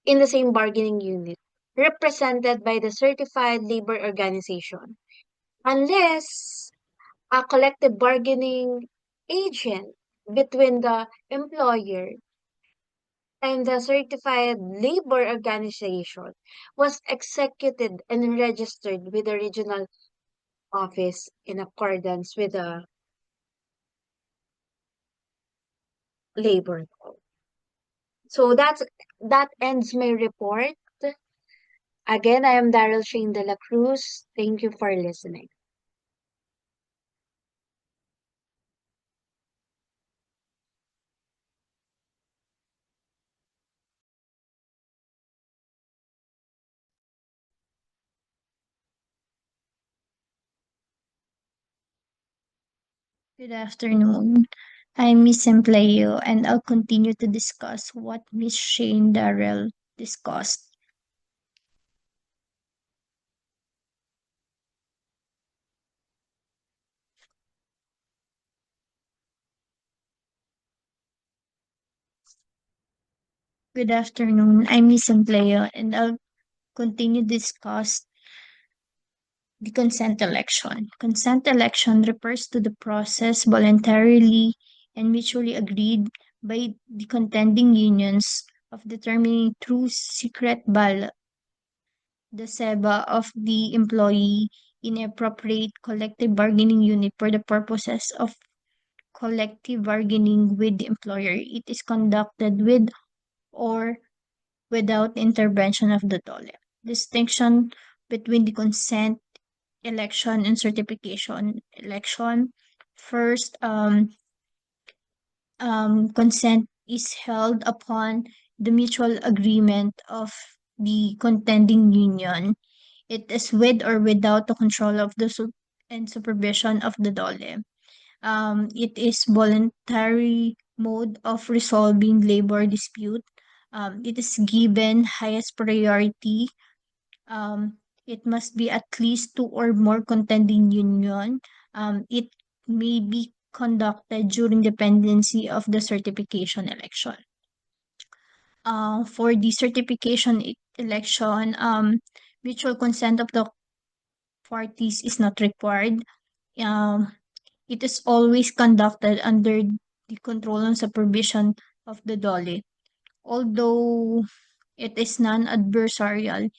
in the same bargaining unit represented by the certified labor organization unless a collective bargaining agent between the employer and the certified labor organization was executed and registered with the regional office in accordance with the labor code. So that ends my report. Again, I am Daryl Shane de la Cruz. Thank you for listening. Good afternoon. I'm Miss Empleo and I'll continue to discuss what Miss Shane Darrell discussed. Good afternoon. I'm Miss Empleo and I'll continue to discuss the consent election. Consent election refers to the process voluntarily and mutually agreed by the contending unions of determining through secret ballot the SEBA of the employee in a appropriate collective bargaining unit for the purposes of collective bargaining with the employer. It is conducted with or without intervention of the DOLE. Distinction between the consent election and certification election. First, consent is held upon the mutual agreement of the contending union. It is with or without the control of the and supervision of the DOLE. It is voluntary mode of resolving labor dispute. It is given highest priority. It must be at least two or more contending union. It may be conducted during the pendency of the certification election. For the certification election, mutual consent of the parties is not required. It is always conducted under the control and supervision of the DOLE. Although it is non-adversarial,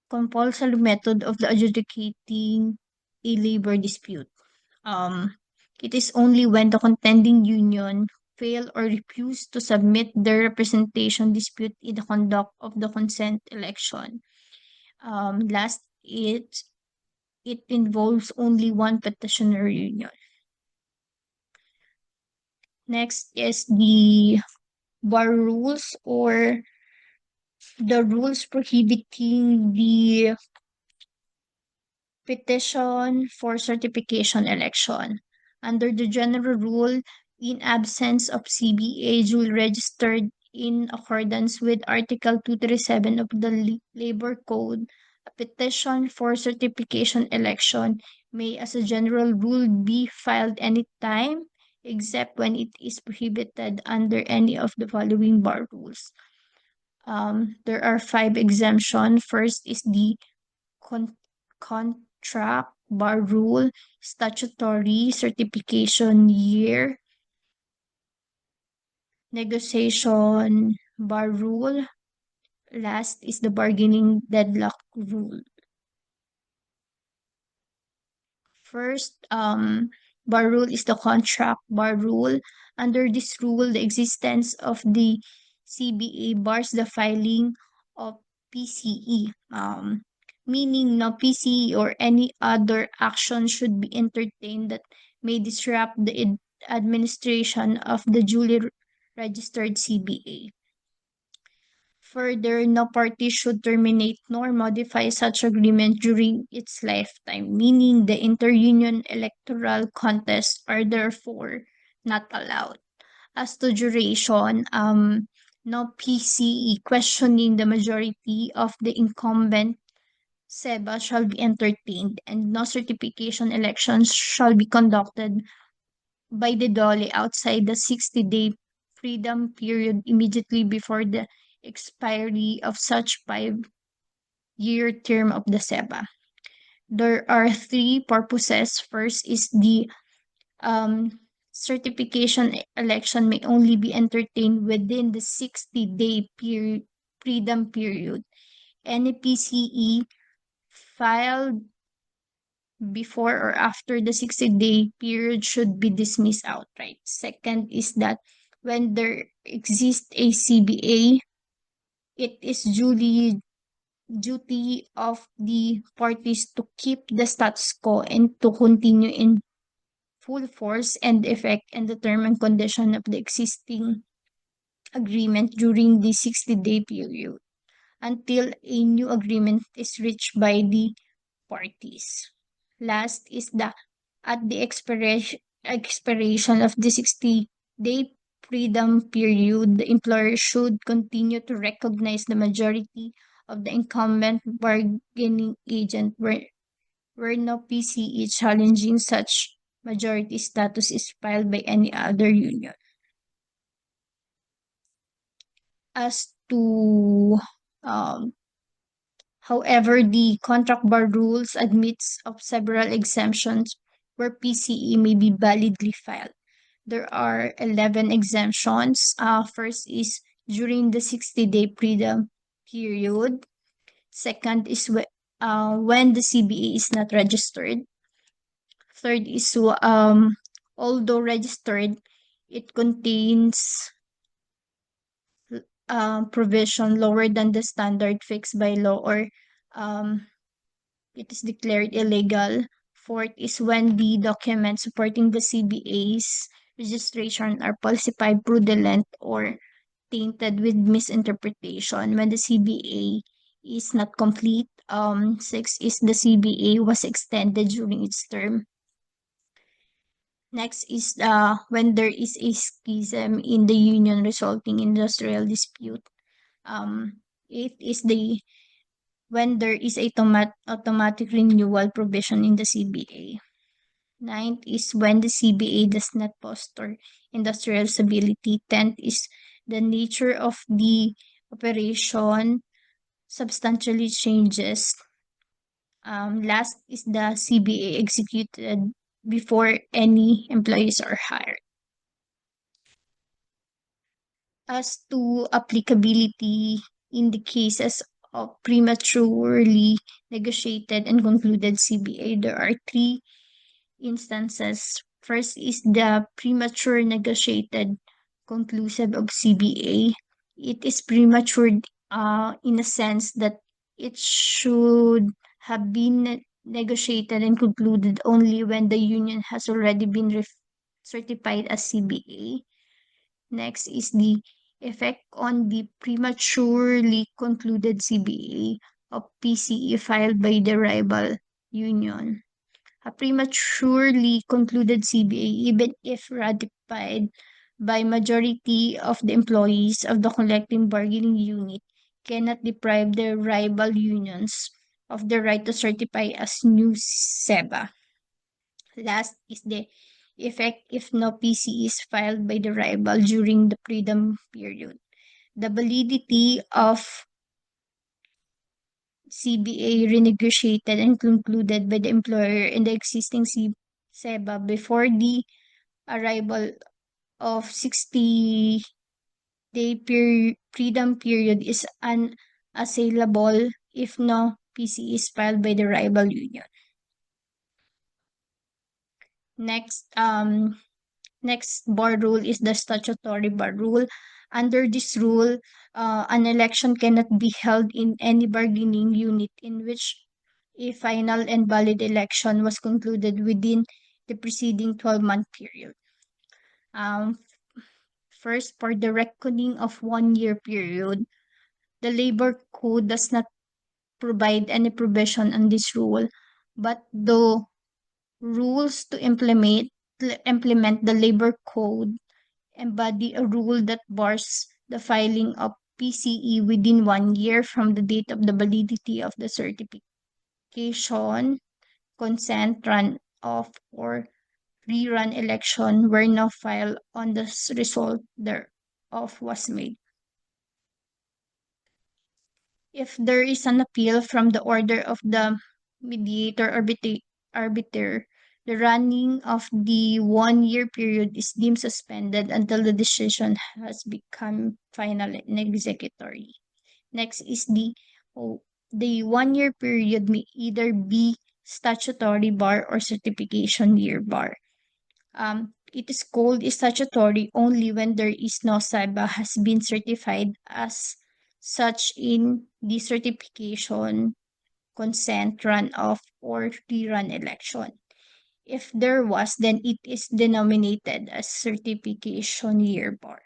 compulsory method of the adjudicating a labor dispute. It is only when the contending union fail or refuse to submit their representation dispute in the conduct of the consent election. Last, it involves only one petitioner union. Next is the bar rules or the rules prohibiting the petition for certification election. Under the general rule, in absence of CBA duly registered in accordance with Article 237 of the Labor Code, a petition for certification election may, as a general rule, be filed anytime except when it is prohibited under any of the following bar rules. There are 5 exemptions. First is the contract bar rule, statutory certification year, negotiation bar rule. Last is the bargaining deadlock rule. First, bar rule is the contract bar rule. Under this rule, the existence of the CBA bars the filing of PCE, meaning no PCE or any other action should be entertained that may disrupt the administration of the duly registered CBA. Further, no party should terminate nor modify such agreement during its lifetime, meaning the inter-union electoral contests are therefore not allowed. As to duration, no PCE questioning the majority of the incumbent SEBA shall be entertained, and no certification elections shall be conducted by the DOLE outside the 60-day freedom period immediately before the expiry of such 5-year term of the SEBA. There are 3 purposes. First is the certification election may only be entertained within the 60-day freedom period. Any PCE filed before or after the 60-day period should be dismissed outright. Second is that when there exists a CBA, it is duty of the parties to keep the status quo and to continue in full force and effect and the term and condition of the existing agreement during the 60-day period until a new agreement is reached by the parties. Last is that at the expiration of the 60-day freedom period, the employer should continue to recognize the majority of the incumbent bargaining agent where no PCE challenging such majority status is filed by any other union. As to however, the contract bar rules admits of several exemptions where PCE may be validly filed. There are 11 exemptions. First is during the 60-day freedom period. Second is when the CBA is not registered. Third is although registered, it contains provision lower than the standard fixed by law or it is declared illegal. Fourth is when the documents supporting the CBA's registration are falsified, fraudulent, or tainted with misinterpretation. When the CBA is not complete. Six is the CBA was extended during its term. Next is when there is a schism in the union resulting in industrial dispute. Eighth is when there is a automatic renewal provision in the CBA. Ninth is when the CBA does not foster industrial stability. 10th is the nature of the operation substantially changes. Last is the CBA executed before any employees are hired. As to applicability in the cases of prematurely negotiated and concluded CBA, there are 3 instances. First is the premature negotiated conclusive of CBA. It is premature in a sense that it should have been negotiated and concluded only when the union has already been certified as CBA. Next is the effect on the prematurely concluded CBA of PCE filed by the rival union. A prematurely concluded CBA, even if ratified by majority of the employees of the collective bargaining unit, cannot deprive the rival unions of the right to certify as new SEBA. Last is the effect if no PCE is filed by the rival during the freedom period. the validity of CBA renegotiated and concluded by the employer in the existing SEBA before the arrival of 60-day freedom period is unassailable if no PC is filed by the rival union. Next bar rule is the statutory bar rule. Under this rule, an election cannot be held in any bargaining unit in which a final and valid election was concluded within the preceding 12-month period. First, for the reckoning of 1-year period, the Labor Code does not provide any provision on this rule, but the rules to implement the Labor Code embody a rule that bars the filing of PCE within 1 year from the date of the validity of the certification, consent, runoff, or rerun election where no file on the result thereof was made. If there is an appeal from the order of the mediator arbiter, the running of the 1-year period is deemed suspended until the decision has become final and executory. Next is the 1-year period may either be statutory bar or certification year bar. It is called statutory only when there is no SEBA has been certified as such in the certification, consent, runoff, or rerun election. If there was, then it is denominated as certification year bar.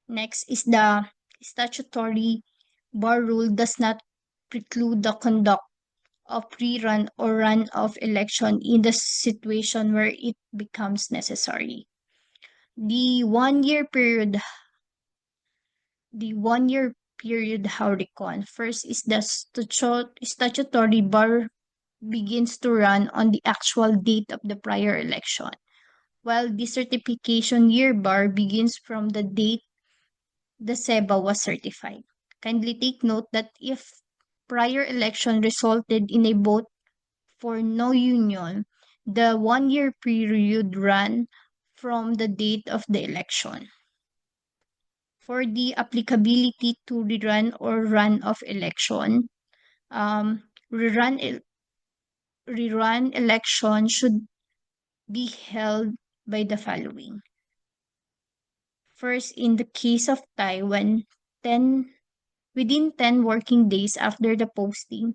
Next is the statutory bar rule does not preclude the conduct of rerun or runoff election in the situation where it becomes necessary. The 1-year period how recon. First is the statutory bar begins to run on the actual date of the prior election, while the certification year bar begins from the date the SEBA was certified. Kindly take note that if prior election resulted in a vote for no union, the 1-year period ran from the date of the election. For the applicability to rerun or run-off election, rerun election should be held by the following. First, in the case of Taiwan, within 10 working days after the posting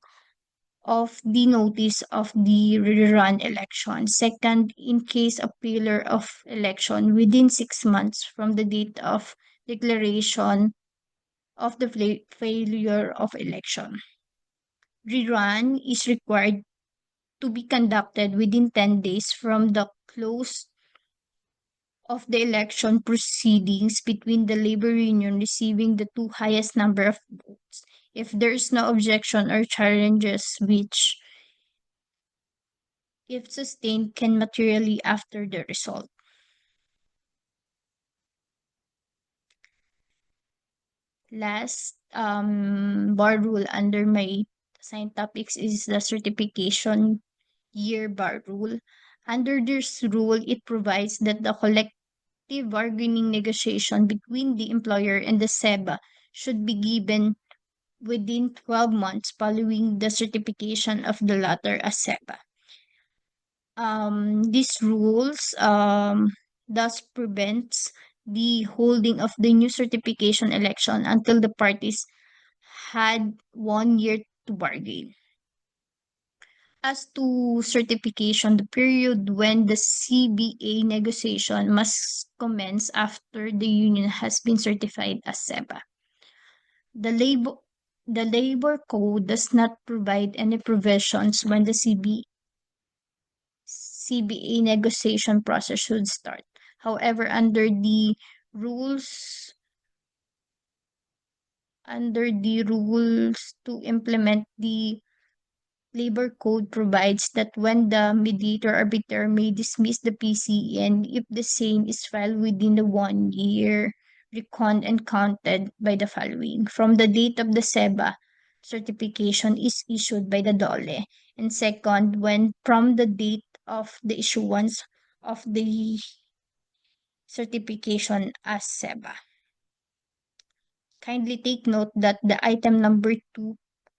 of the notice of the rerun election. Second, in case of failure of election within 6 months from the date of declaration of the failure of election. Rerun is required to be conducted within 10 days from the close of the election proceedings between the labor union receiving the two highest number of votes. If there is no objection or challenges which, if sustained, can materially after the result. Last bar rule under my assigned topics is the certification year bar rule. Under this rule, it provides that the collective bargaining negotiation between the employer and the SEBA should be given within 12 months following the certification of the latter as SEBA. These rules thus prevents the holding of the new certification election until the parties had 1 year to bargain. As to certification, the period when the CBA negotiation must commence after the union has been certified as SEBA. The labor code does not provide any provisions when the CBA negotiation process should start. However, under the rules to implement the Labor Code provides that when the mediator arbiter may dismiss the PCN if the same is filed within the 1 year reckoned and counted by the following: from the date of the SEBA certification is issued by the DOLE, and second, when from the date of the issuance of the certification as SEBA. Kindly take note that the item number 2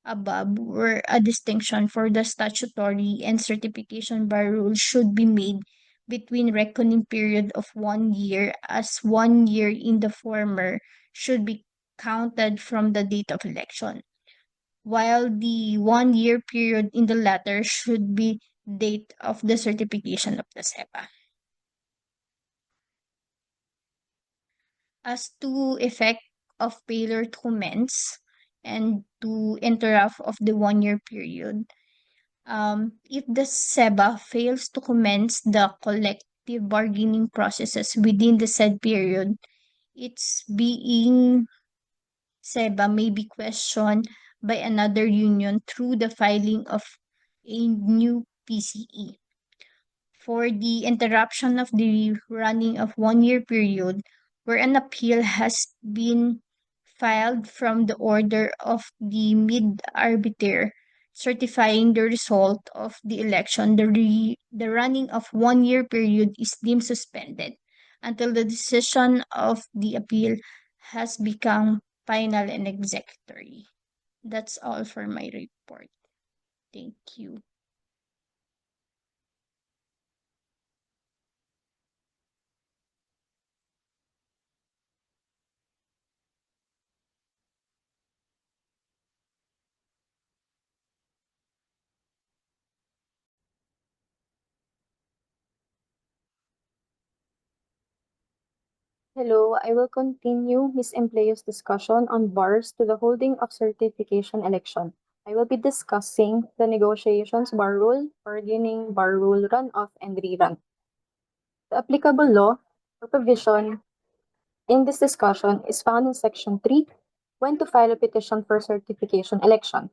above, where a distinction for the statutory and certification bar rule should be made between reckoning period of 1 year, as 1 year in the former should be counted from the date of election, while the 1 year period in the latter should be date of the certification of the SEPA. As to effect of failure to commence and to interrupt of the 1 year period, if the SEBA fails to commence the collective bargaining processes within the said period, its being SEBA may be questioned by another union through the filing of a new PCE. For the interruption of the running of 1 year period, where an appeal has been filed from the order of the mid-arbiter certifying the result of the election, the running of 1 year period is deemed suspended until the decision of the appeal has become final and executory. That's all for my report. Thank you. Hello, I will continue Ms. Empleo's discussion on bars to the holding of certification election. I will be discussing the negotiations bar rule, bargaining bar rule, runoff, and rerun. The applicable law or provision in this discussion is found in Section 3, when to file a petition for certification election.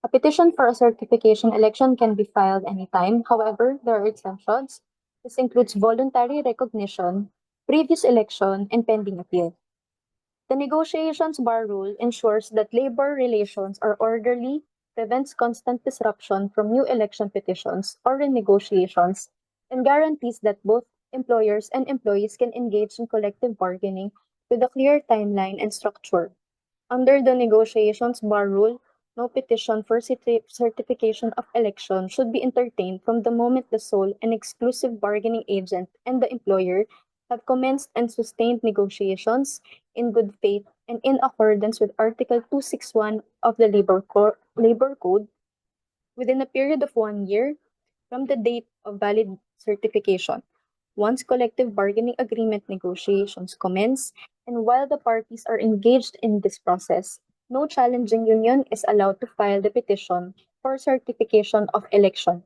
A petition for a certification election can be filed anytime. However, there are exceptions. This includes voluntary recognition, previous election, and pending appeal. The negotiations bar rule ensures that labor relations are orderly, prevents constant disruption from new election petitions or renegotiations, and guarantees that both employers and employees can engage in collective bargaining with a clear timeline and structure. Under the negotiations bar rule, no petition for certification of election should be entertained from the moment the sole and exclusive bargaining agent and the employer have commenced and sustained negotiations in good faith and in accordance with Article 261 of the Labor Code within a period of 1 year from the date of valid certification. Once collective bargaining agreement negotiations commence, and while the parties are engaged in this process, no challenging union is allowed to file the petition for certification of election.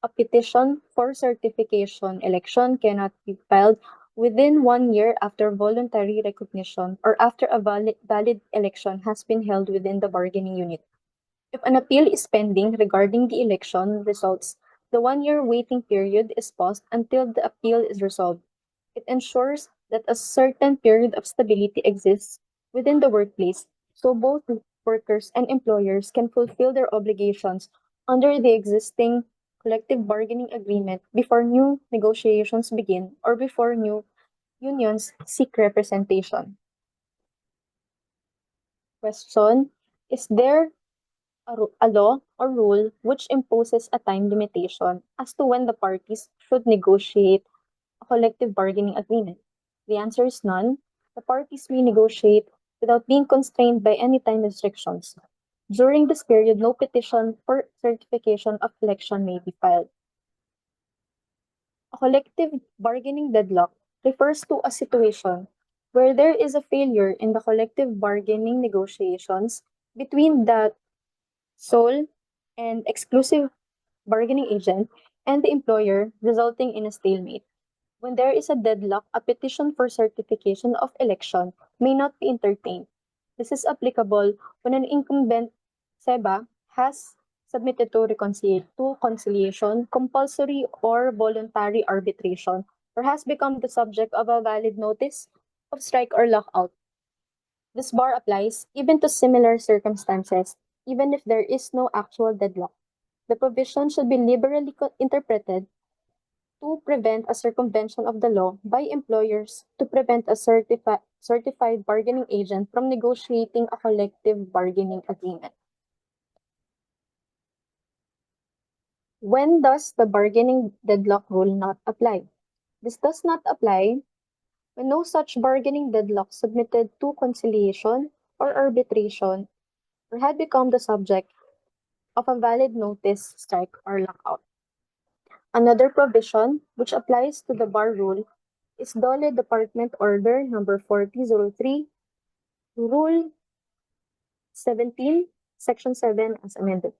A petition for certification election cannot be filed within 1 year after voluntary recognition or after a valid election has been held within the bargaining unit. If an appeal is pending regarding the election results, the 1 year waiting period is paused until the appeal is resolved. It ensures that a certain period of stability exists within the workplace so both workers and employers can fulfill their obligations under the existing collective bargaining agreement before new negotiations begin or before new unions seek representation. Question: is there a law or rule which imposes a time limitation as to when the parties should negotiate a collective bargaining agreement? The answer is none. The parties may negotiate without being constrained by any time restrictions. During this period, no petition for certification of election may be filed. A collective bargaining deadlock refers to a situation where there is a failure in the collective bargaining negotiations between the sole and exclusive bargaining agent and the employer, resulting in a stalemate. When there is a deadlock, a petition for certification of election may not be entertained. This is applicable when an incumbent SEBA has submitted to conciliation, compulsory or voluntary arbitration, or has become the subject of a valid notice of strike or lockout. This bar applies even to similar circumstances, even if there is no actual deadlock. The provision should be liberally interpreted to prevent a circumvention of the law by employers to prevent a certified bargaining agent from negotiating a collective bargaining agreement. When does the bargaining deadlock rule not apply? This does not apply when no such bargaining deadlock submitted to conciliation or arbitration or had become the subject of a valid notice, strike, or lockout. Another provision which applies to the bar rule is DOLE Department Order Number 4003, Rule 17, Section 7 as amended.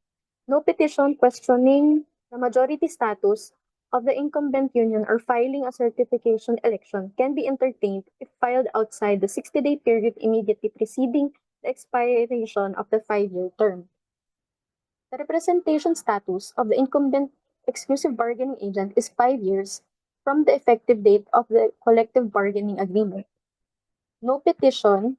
No petition questioning the majority status of the incumbent union or filing a certification election can be entertained if filed outside the 60-day period immediately preceding the expiration of the 5-year term. The representation status of the incumbent exclusive bargaining agent is 5 years from the effective date of the collective bargaining agreement. No petition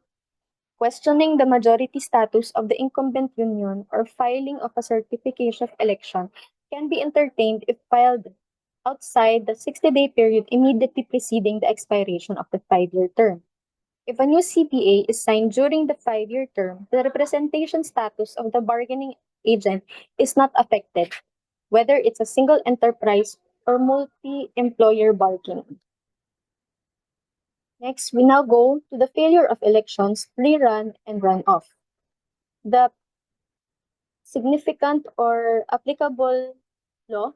questioning the majority status of the incumbent union or filing of a certification of election can be entertained if filed outside the 60-day period immediately preceding the expiration of the 5-year term. If a new CBA is signed during the 5-year term, the representation status of the bargaining agent is not affected, whether it's a single enterprise or multi-employer bargaining. Next, we now go to the failure of elections, rerun, and runoff. The significant or applicable law,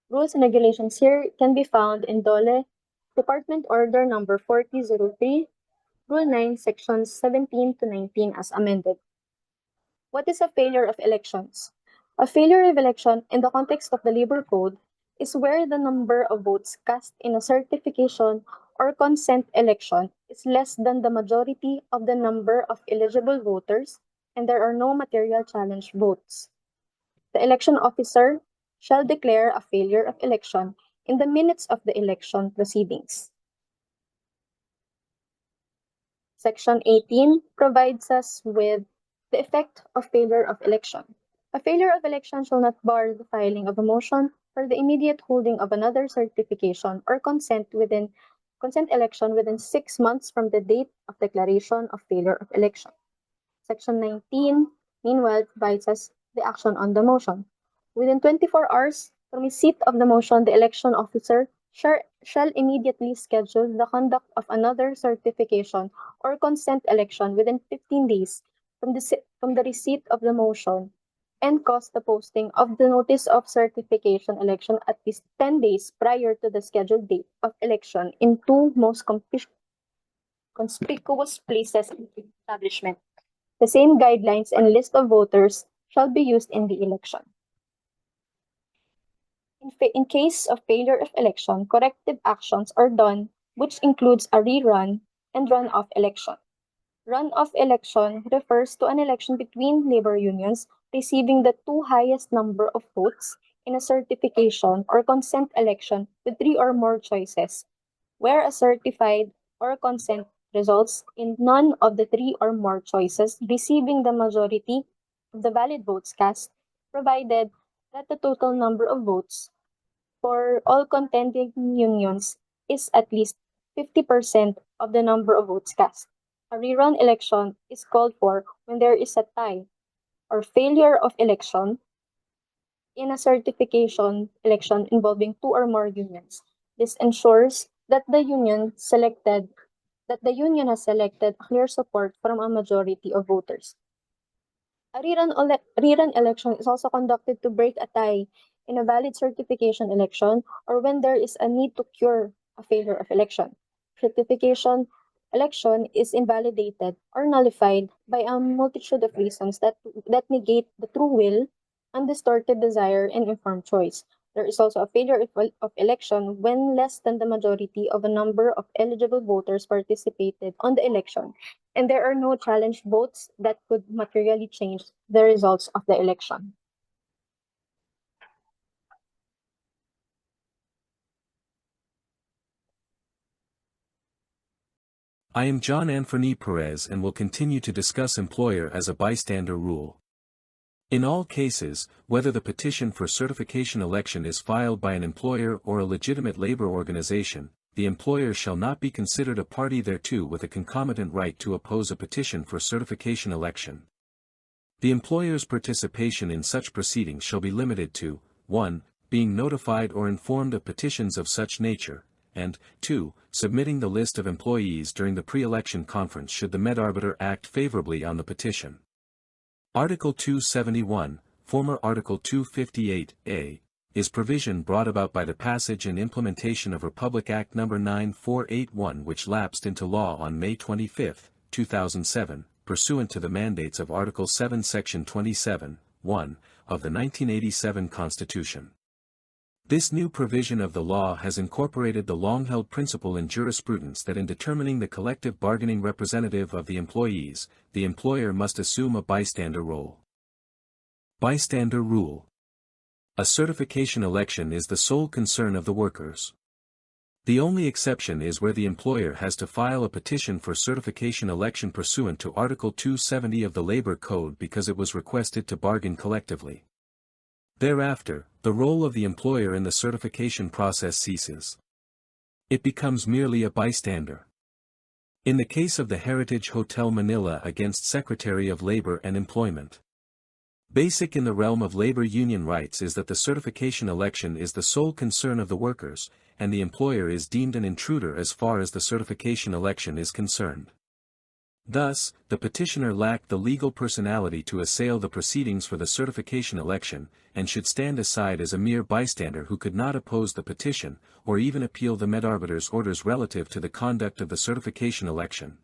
rules, and regulations here can be found in DOLE Department Order Number 4003, Rule 9, Sections 17 to 19 as amended. What is a failure of elections? A failure of election in the context of the Labor Code is where the number of votes cast in a certification or consent election is less than the majority of the number of eligible voters and there are no material challenge votes. The election officer shall declare a failure of election in the minutes of the election proceedings. Section 18 provides us with the effect of failure of election. A failure of election shall not bar the filing of a motion for the immediate holding of another certification or consent election within 6 months from the date of declaration of failure of election. Section 19, meanwhile, provides us the action on the motion. Within 24 hours from receipt of the motion, the election officer shall immediately schedule the conduct of another certification or consent election within 15 days from the receipt of the motion and cause the posting of the notice of certification election at least 10 days prior to the scheduled date of election in two most conspicuous places in the establishment. The same guidelines and list of voters shall be used in the election. In case of failure of election, corrective actions are done, which includes a rerun and runoff election. Runoff election refers to an election between labor unions receiving the two highest number of votes in a certification or consent election with 3 or more choices, where a certified or consent results in none of the 3 or more choices receiving the majority of the valid votes cast, provided that the total number of votes for all contending unions is at least 50% of the number of votes cast. A rerun election is called for when there is a tie or failure of election in a certification election involving 2 or more unions. This ensures that the union has selected clear support from a majority of voters. A rerun election is also conducted to break a tie in a valid certification election or when there is a need to cure a failure of election. Certification election is invalidated or nullified by a multitude of reasons that negate the true will, undistorted desire, and informed choice. There is also a failure of election when less than the majority of a number of eligible voters participated on the election, and there are no challenge votes that could materially change the results of the election. I am John Anthony Perez and will continue to discuss employer as a bystander rule. In all cases, whether the petition for certification election is filed by an employer or a legitimate labor organization, the employer shall not be considered a party thereto with a concomitant right to oppose a petition for certification election. The employer's participation in such proceedings shall be limited to 1. Being notified or informed of petitions of such nature, and 2. Submitting the list of employees during the pre-election conference should the medarbiter act favorably on the petition. Article 271, former Article 258a, is provision brought about by the passage and implementation of Republic Act No. 9481 which lapsed into law on May 25, 2007, pursuant to the mandates of Article 7 Section 27, 1, of the 1987 Constitution. This new provision of the law has incorporated the long-held principle in jurisprudence that in determining the collective bargaining representative of the employees, the employer must assume a bystander role. Bystander rule. A certification election is the sole concern of the workers. The only exception is where the employer has to file a petition for certification election pursuant to Article 270 of the Labor Code because it was requested to bargain collectively. Thereafter, the role of the employer in the certification process ceases. It becomes merely a bystander. In the case of the Heritage Hotel Manila against Secretary of Labor and Employment. Basic in the realm of labor union rights is that the certification election is the sole concern of the workers, and the employer is deemed an intruder as far as the certification election is concerned. Thus, the petitioner lacked the legal personality to assail the proceedings for the certification election, and should stand aside as a mere bystander who could not oppose the petition, or even appeal the medarbiter's orders relative to the conduct of the certification election.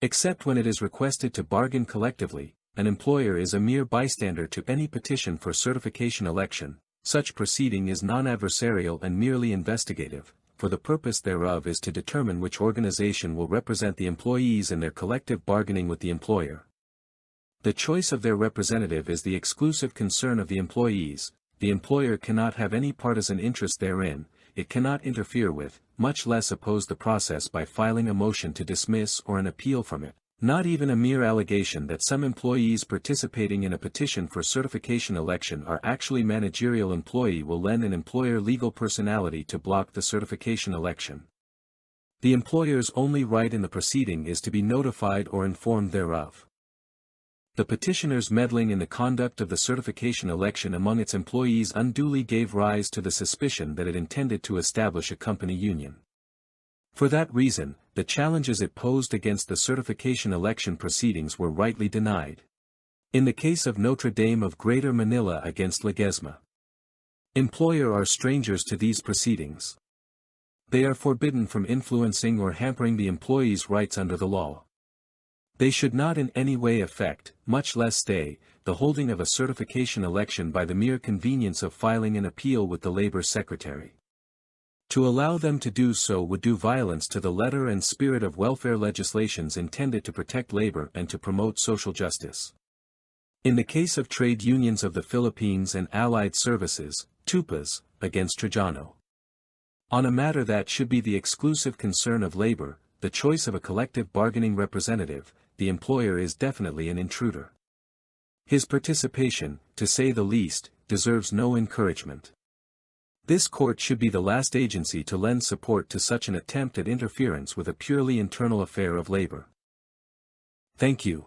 Except when it is requested to bargain collectively, an employer is a mere bystander to any petition for certification election. Such proceeding is non-adversarial and merely investigative. For the purpose thereof is to determine which organization will represent the employees in their collective bargaining with the employer. The choice of their representative is the exclusive concern of the employees. The employer cannot have any partisan interest therein, it cannot interfere with, much less oppose the process by filing a motion to dismiss or an appeal from it. Not even a mere allegation that some employees participating in a petition for certification election are actually managerial employee will lend an employer legal personality to block the certification election. The employer's only right in the proceeding is to be notified or informed thereof. The petitioner's meddling in the conduct of the certification election among its employees unduly gave rise to the suspicion that it intended to establish a company union. For that reason, the challenges it posed against the certification election proceedings were rightly denied. In the case of Notre Dame of Greater Manila against Ledesma, employer are strangers to these proceedings. They are forbidden from influencing or hampering the employee's rights under the law. They should not in any way affect, much less stay, the holding of a certification election by the mere convenience of filing an appeal with the Labor Secretary. To allow them to do so would do violence to the letter and spirit of welfare legislations intended to protect labor and to promote social justice. In the case of Trade Unions of the Philippines and Allied Services, TUPAS, against Trajano. On a matter that should be the exclusive concern of labor, the choice of a collective bargaining representative, the employer is definitely an intruder. His participation, to say the least, deserves no encouragement. This court should be the last agency to lend support to such an attempt at interference with a purely internal affair of labor. Thank you.